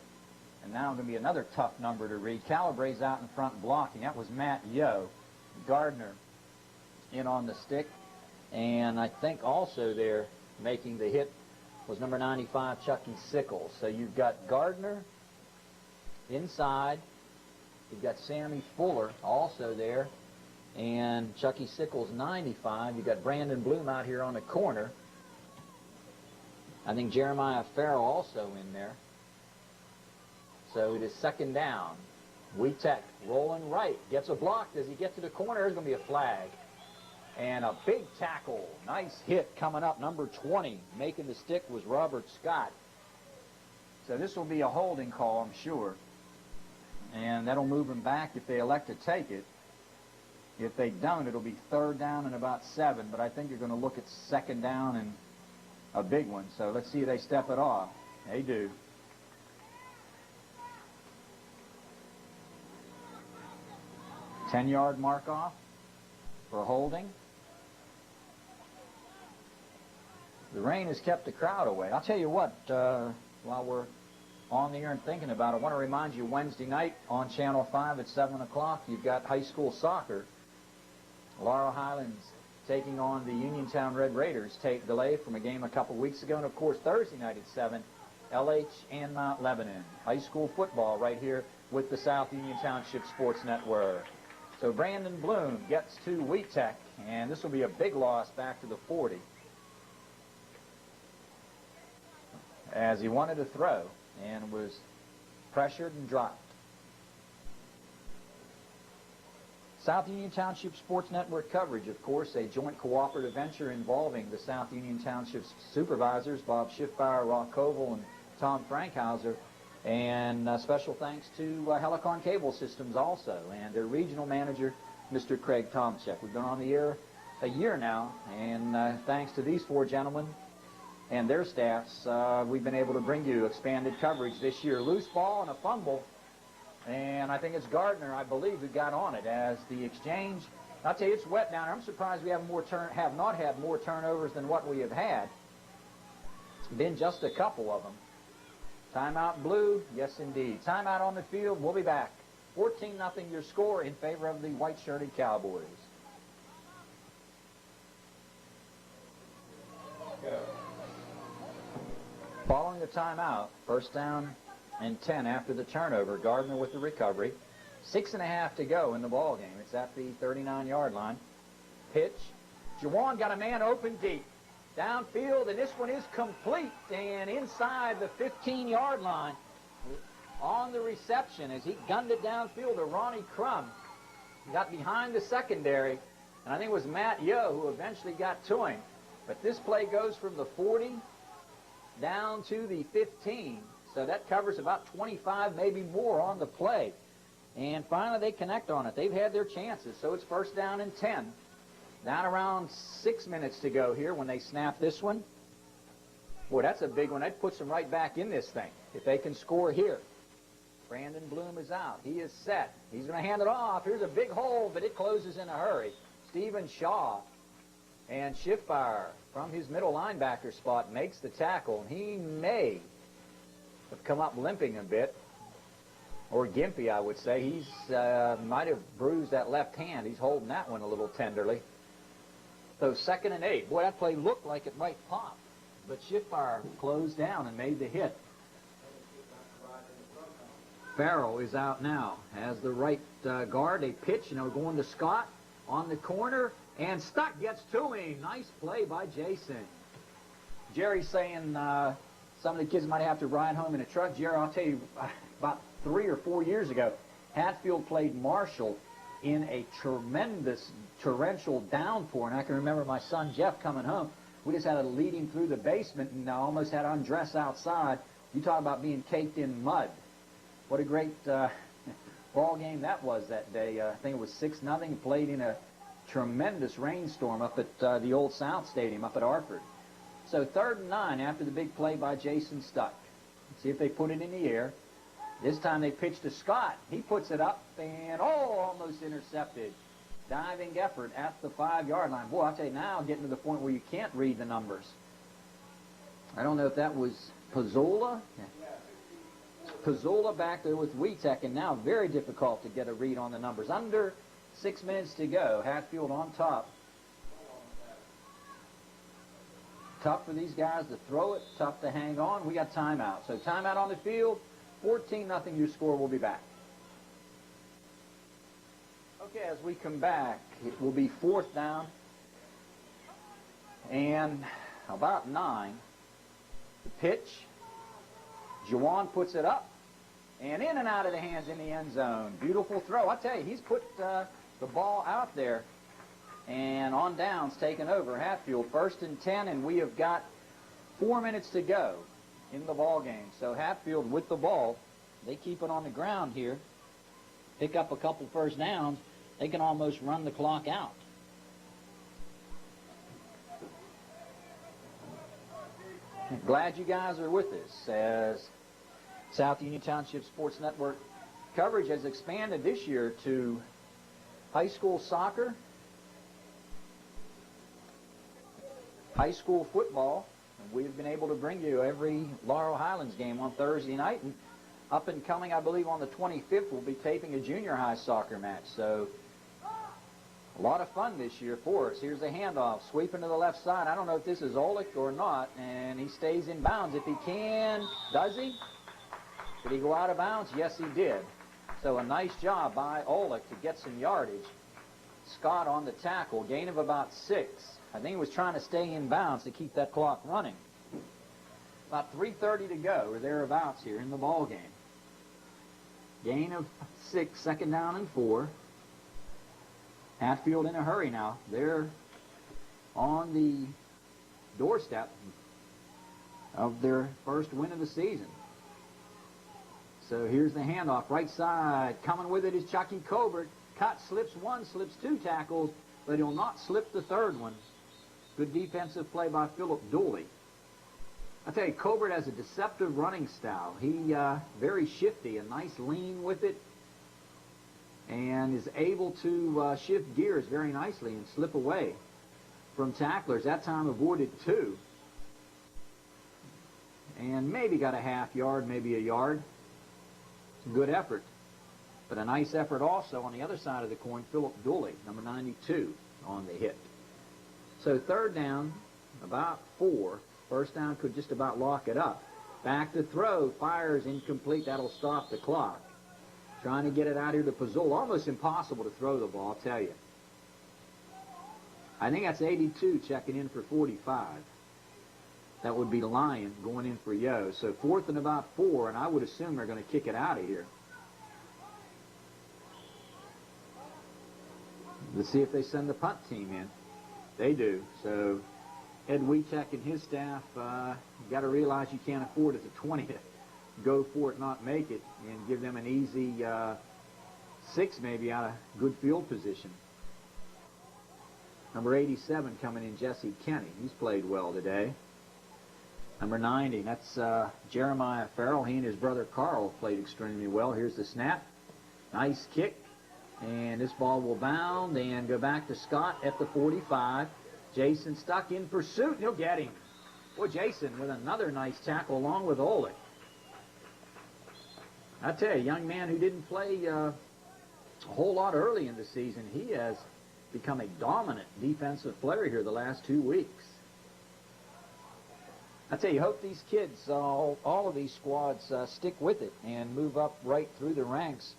And now going to be another tough number to read. Calabrese out in front blocking. That was Matt Yo. Gardner in on the stick. And I think also there making the hit was number 95, Chucky Sickles. So you've got Gardner inside. You've got Sammy Fuller also there. And Chucky Sickles, 95. You've got Brandon Bloom out here on the corner. I think Jeremiah Farrell also in there. So it is second down. Wietek rolling right. Gets a block. Does he get to the corner? There's going to be a flag. And a big tackle. Nice hit coming up. Number 20 making the stick was Robert Scott. So this will be a holding call, I'm sure. And that'll move them back if they elect to take it. If they don't, it'll be third down and about 7. But I think you're going to look at second down and a big one. So let's see if they step it off. They do. Ten-yard mark off for holding. The The rain has kept the crowd away. I'll tell you what, while we're on the air and thinking about it, I want to remind you Wednesday night on Channel 5 at 7 o'clock, you've got high school soccer. Laurel Highlands taking on the Uniontown Red Raiders, tape delay from a game a couple weeks ago. And, of course, Thursday night at 7, LH and Mount Lebanon. High school football right here with the South Union Township Sports Network. So Brandon Bloom gets to Wheat Tech, and this will be a big loss back to the 40. As he wanted to throw and was pressured and dropped. South Union Township Sports Network coverage, of course, a joint cooperative venture involving the South Union Township supervisors, Bob Schiffbauer, Rock Koval, and Tom Frankhauser. And special thanks to Helicon Cable Systems also, and their regional manager, Mr. Craig Tomczyk. We've been on the air a year now, and thanks to these four gentlemen and their staffs, we've been able to bring you expanded coverage this year. Loose ball and a fumble, and I think it's Gardner, I believe, who got on it as the exchange. I'll tell you, it's wet down there. I'm surprised we have not had more turnovers than what we have had. It's been just a couple of them. Timeout blue, yes indeed. Timeout on the field, we'll be back. 14-0 your score in favor of the white-shirted Cowboys. Following the timeout, first down and 10 after the turnover. Gardner with the recovery. 6.5 to go in the ball game. It's at the 39-yard line. Pitch. Jawan got a man open deep. Downfield, and this one is complete. And inside the 15-yard line on the reception as he gunned it downfield to Ronnie Crum. He got behind the secondary, and I think it was Matt Yo who eventually got to him. But this play goes from the 40 down to the 15. So that covers about 25, maybe more on the play. And finally they connect on it. They've had their chances, so it's first down and 10. Down around 6 minutes to go here when they snap this one. Boy, that's a big one. That puts them right back in this thing if they can score here. Brandon Bloom is out. He is set. He's going to hand it off. Here's a big hole, but it closes in a hurry. Stephen Shaw and Schiffbauer from his middle linebacker spot makes the tackle. He may have come up limping a bit, or gimpy, I would say. He's might have bruised that left hand. He's holding that one a little tenderly. So 2nd and 8. Boy, that play looked like it might pop, but Schiffbauer closed down and made the hit. Farrell is out now as the right guard. They pitch, and they're going to Scott on the corner, and Stuck gets to him. Nice play by Jason. Jerry's saying some of the kids might have to ride home in a truck. Jerry, I'll tell you, about 3 or 4 years ago, Hatfield played Marshall in a tremendous torrential downpour, and I can remember my son Jeff coming home. We just had to lead him through the basement, and I almost had to undress outside. You talk about being caked in mud. What a great ball game that was that day. I think it was 6-0. Played in a tremendous rainstorm up at the old South Stadium up at Arford. So 3rd and 9 after the big play by Jason Stuck. Let's see if they put it in the air. This time they pitch to Scott. He puts it up and, almost intercepted. Diving effort at the 5-yard line. Boy, I'll tell you now, getting to the point where you can't read the numbers. I don't know if that was Pizzola. Pizzola back there with Wheatek, and now very difficult to get a read on the numbers. Under 6 minutes to go. Hatfield on top. Tough for these guys to throw it. Tough to hang on. We got timeout. So timeout on the field. 14-0 your score. We'll be back. Okay, as we come back, it will be 4th down and about 9. The pitch. Jawan puts it up and in and out of the hands in the end zone. Beautiful throw. I tell you, he's put the ball out there, and on downs taken over. Hatfield 1st and 10, and we have got 4 minutes to go in the ball game. So Hatfield with the ball, they keep it on the ground here, pick up a couple first downs, they can almost run the clock out. Glad you guys are with us as South Union Township Sports Network coverage has expanded this year to high school soccer, high school football, We've been able to bring you every Laurel Highlands game on Thursday night, and up and coming, I believe, on the 25th, we'll be taping a junior high soccer match. So a lot of fun this year for us. Here's the handoff, sweeping to the left side. I don't know if this is Olick or not, and he stays in bounds. If he can, does he? Did he go out of bounds? Yes, he did. So a nice job by Olick to get some yardage. Scott on the tackle, gain of about 6. I think he was trying to stay in bounds to keep that clock running. About 3:30 to go, or thereabouts here in the ball game. Gain of 6, second down and 4. Hatfield in a hurry now. They're on the doorstep of their first win of the season. So here's the handoff, right side. Coming with it is Chucky Colbert. Cut, slips 1, slips 2 tackles, but he'll not slip the third one. Good defensive play by Philip Dooley. I tell you, Colbert has a deceptive running style. He very shifty, a nice lean with it, and is able to shift gears very nicely and slip away from tacklers. That time avoided 2. And maybe got a half yard, maybe a yard. It's a good effort. But a nice effort also on the other side of the coin, Philip Dooley, number 92, on the hit. So third down, about 4. First down could just about lock it up. Back to throw, fires incomplete. That'll stop the clock. Trying to get it out here to Pazul. Almost impossible to throw the ball, I'll tell you. I think that's 82 checking in for 45. That would be Lyon going in for Yo. So 4th and about 4, and I would assume they're going to kick it out of here. Let's see if they send the punt team in. They do. So Ed Wietek and his staff, you got to realize you can't afford at the 20 to go for it, not make it, and give them an easy 6 maybe out of good field position. Number 87 coming in, Jesse Kenny. He's played well today. Number 90, that's Jeremiah Farrell. He and his brother Carl played extremely well. Here's the snap. Nice kick. And this ball will bound and go back to Scott at the 45. Jason stuck in pursuit. He'll get him. Boy, Jason with another nice tackle along with Olick. I tell you, a young man who didn't play a whole lot early in the season, he has become a dominant defensive player here the last 2 weeks. I tell you, hope these kids, all of these squads, stick with it and move up right through the ranks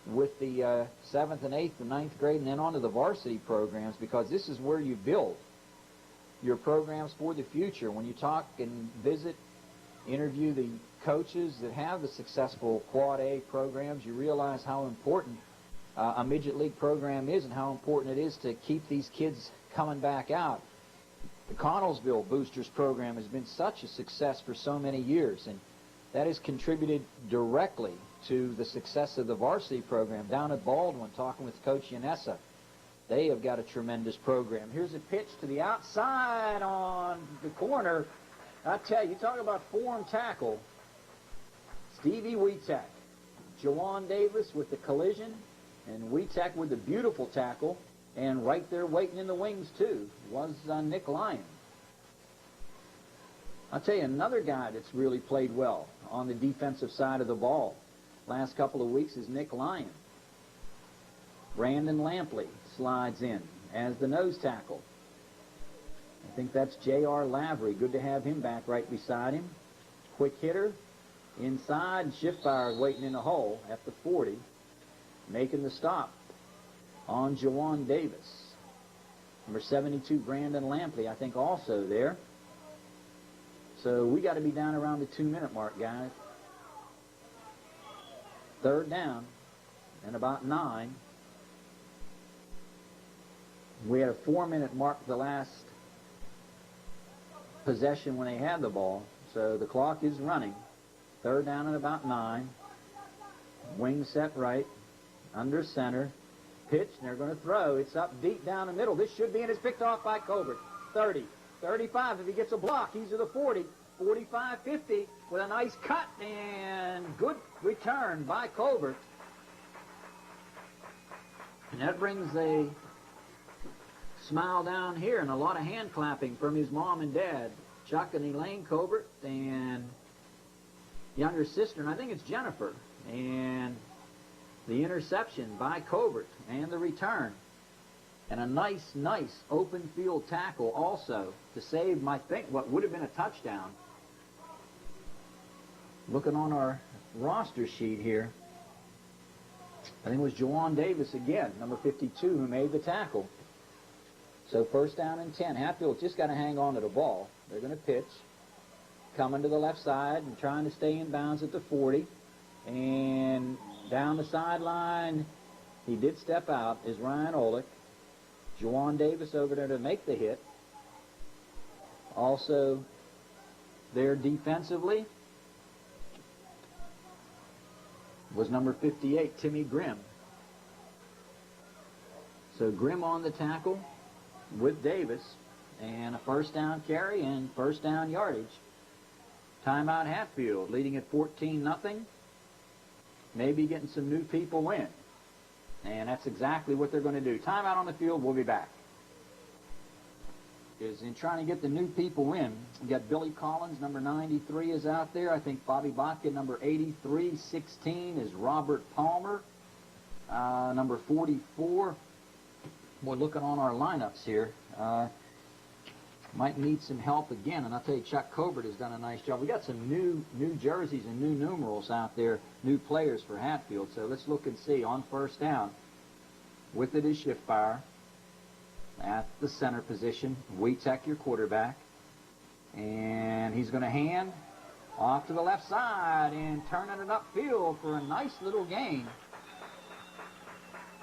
with the 7th and 8th and 9th grade and then on to the varsity programs, because this is where you build your programs for the future. When you talk and visit, interview the coaches that have the successful Quad A programs, you realize how important a midget league program is and how important it is to keep these kids coming back out. The Connellsville Boosters program has been such a success for so many years, and that has contributed directly to the success of the varsity program. Down at Baldwin, talking with Coach Yanessa, they have got a tremendous program. Here's a pitch to the outside on the corner. I tell you, talk about form tackle. Stevie Wietek, Jawan Davis with the collision, and Wietek with the beautiful tackle. And right there waiting in the wings, too, was Nick Lyon. I'll tell you, another guy that's really played well on the defensive side of the ball last couple of weeks is Nick Lyon. Brandon Lampley slides in as the nose tackle. I think that's J.R. Lavery. Good to have him back right beside him. Quick hitter. Inside, Shiftfire waiting in the hole at the 40. Making the stop on Jawan Davis. Number 72, Brandon Lampley, I think also there. So we got to be down around the 2-minute mark, guys. Third down and about 9. We had a 4-minute mark the last possession when they had the ball. So the clock is running. Third down and about 9. Wing set right. Under center. Pitch, and they're going to throw. It's up deep down the middle. This should be, and it's picked off by Colbert. 30, 35. If he gets a block, he's to the 40, 45, 50 with a nice cut, and good return by Colbert. And that brings a smile down here and a lot of hand clapping from his mom and dad. Chuck and Elaine Colbert and younger sister, and I think it's Jennifer. And the interception by Colbert and the return. And a nice open field tackle also to save, I think, what would have been a touchdown. Looking on our roster sheet here, I think it was Jawan Davis again, number 52, who made the tackle. So first down and 10. Hatfield's just got to hang on to the ball. They're going to pitch. Coming to the left side and trying to stay in bounds at the 40. And down the sideline, he did step out, is Ryan Olick. Jawan Davis over there to make the hit. Also there defensively was number 58, Timmy Grimm. So Grimm on the tackle with Davis, and a first down carry and first down yardage. Timeout Hatfield, leading at 14-0. Maybe getting some new people in. And that's exactly what they're going to do. Timeout on the field, we'll be back. Is in trying to get the new people in. We got Billy Collins, number 93, is out there. I think Bobby Botkin, number 83. 16 is Robert Palmer. Number 44. We're looking on our lineups here. Might need some help again, and I'll tell you, Chuck Colbert has done a nice job. We got some new jerseys and new numerals out there, new players for Hatfield. So let's look and see. On first down, with it is Schiffbauer at the center position. Wietek, your quarterback, and he's going to hand off to the left side and turning it upfield for a nice little gain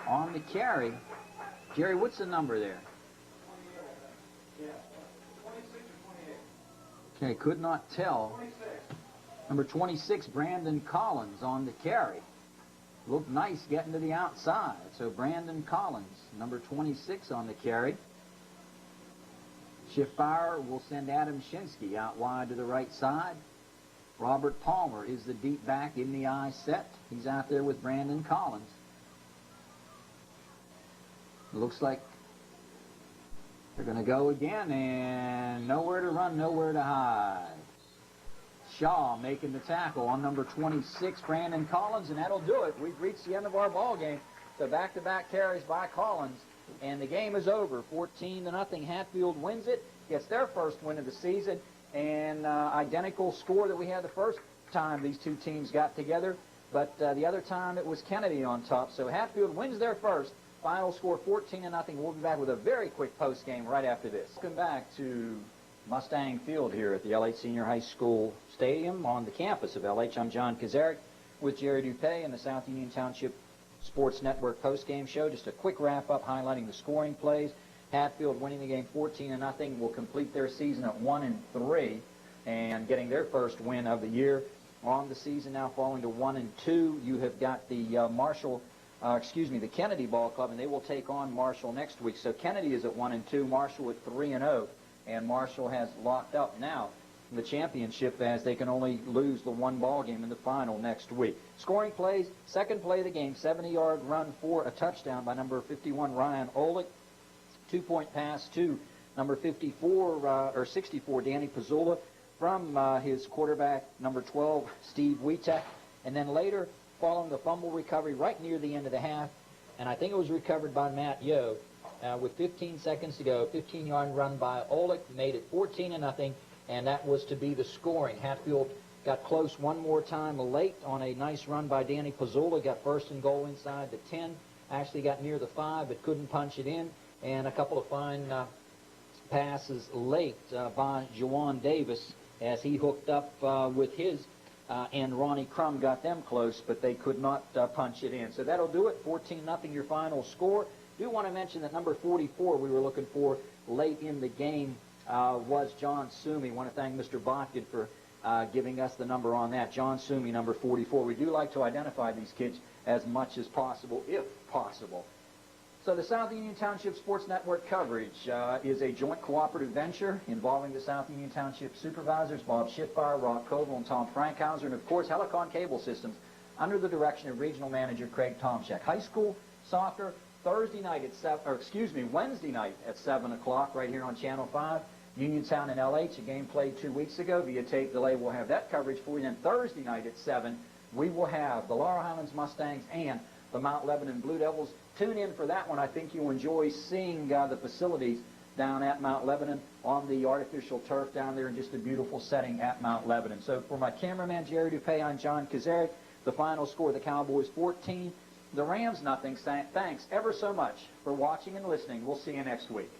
on the carry. Jerry, what's the number there? Okay, could not tell. 26. Number 26, Brandon Collins on the carry. Looked nice getting to the outside. So Brandon Collins, number 26 on the carry. Schiffbauer will send Adam Shinsky out wide to the right side. Robert Palmer is the deep back in the I set. He's out there with Brandon Collins. Looks like they're going to go again, and nowhere to run, nowhere to hide. Shaw making the tackle on number 26, Brandon Collins, and that'll do it. We've reached the end of our ball game. So back-to-back carries by Collins, and the game is over. 14-0. Hatfield wins it, gets their first win of the season, and identical score that we had the first time these two teams got together. But the other time it was Kennedy on top. So Hatfield wins their first. Final score 14-0. We'll be back with a very quick post game right after this. Welcome back to Mustang Field here at the LH Senior High School Stadium on the campus of LH. I'm John Kazarick with Jerry Dupay and the South Union Township Sports Network post game show. Just a quick wrap up highlighting the scoring plays. Hatfield winning the game 14-0 will complete their season at 1-3 and getting their first win of the year. On the season now falling to 1-2. You have got the the Kennedy Ball Club, and they will take on Marshall next week. So Kennedy is at 1-2, Marshall at 3-0, and Marshall has locked up now the championship as they can only lose the one ball game in the final next week. Scoring plays, second play of the game, 70-yard run for a touchdown by number 51, Ryan Olick. 2-point pass to number 64, Danny Pizzula from his quarterback, number 12, Steve Wietek. And then later, following the fumble recovery right near the end of the half, and I think it was recovered by Matt Yo, with 15 seconds to go, 15-yard run by Olick, made it 14-0, and that was to be the scoring. Hatfield got close one more time late on a nice run by Danny Pizzula, got first and goal inside the 10, actually got near the 5, but couldn't punch it in, and a couple of fine passes late by Jawan Davis as he hooked up with his and Ronnie Crum got them close, but they could not punch it in. So that'll do it. 14-0 your final score. Do want to mention that number 44 we were looking for late in the game was John Sumi. Want to thank Mr. Botkin for giving us the number on that. John Sumi, number 44. We do like to identify these kids as much as possible, if possible. So the South Union Township Sports Network coverage is a joint cooperative venture involving the South Union Township supervisors, Bob Schiffbauer, Rock Koval, and Tom Frankhauser, and of course Helicon Cable Systems under the direction of Regional Manager Craig Tomczak. High school soccer Wednesday night at 7 o'clock right here on Channel 5. Uniontown and LH, a game played 2 weeks ago via tape delay. We'll have that coverage for you. Then Thursday night at 7, we will have the Laurel Highlands Mustangs and the Mount Lebanon Blue Devils. Tune in for that one. I think you'll enjoy seeing the facilities down at Mount Lebanon on the artificial turf down there in just a beautiful setting at Mount Lebanon. So for my cameraman, Jerry Dupay, I'm John Kazarick. The final score, the Cowboys 14, the Rams nothing. Thanks ever so much for watching and listening. We'll see you next week.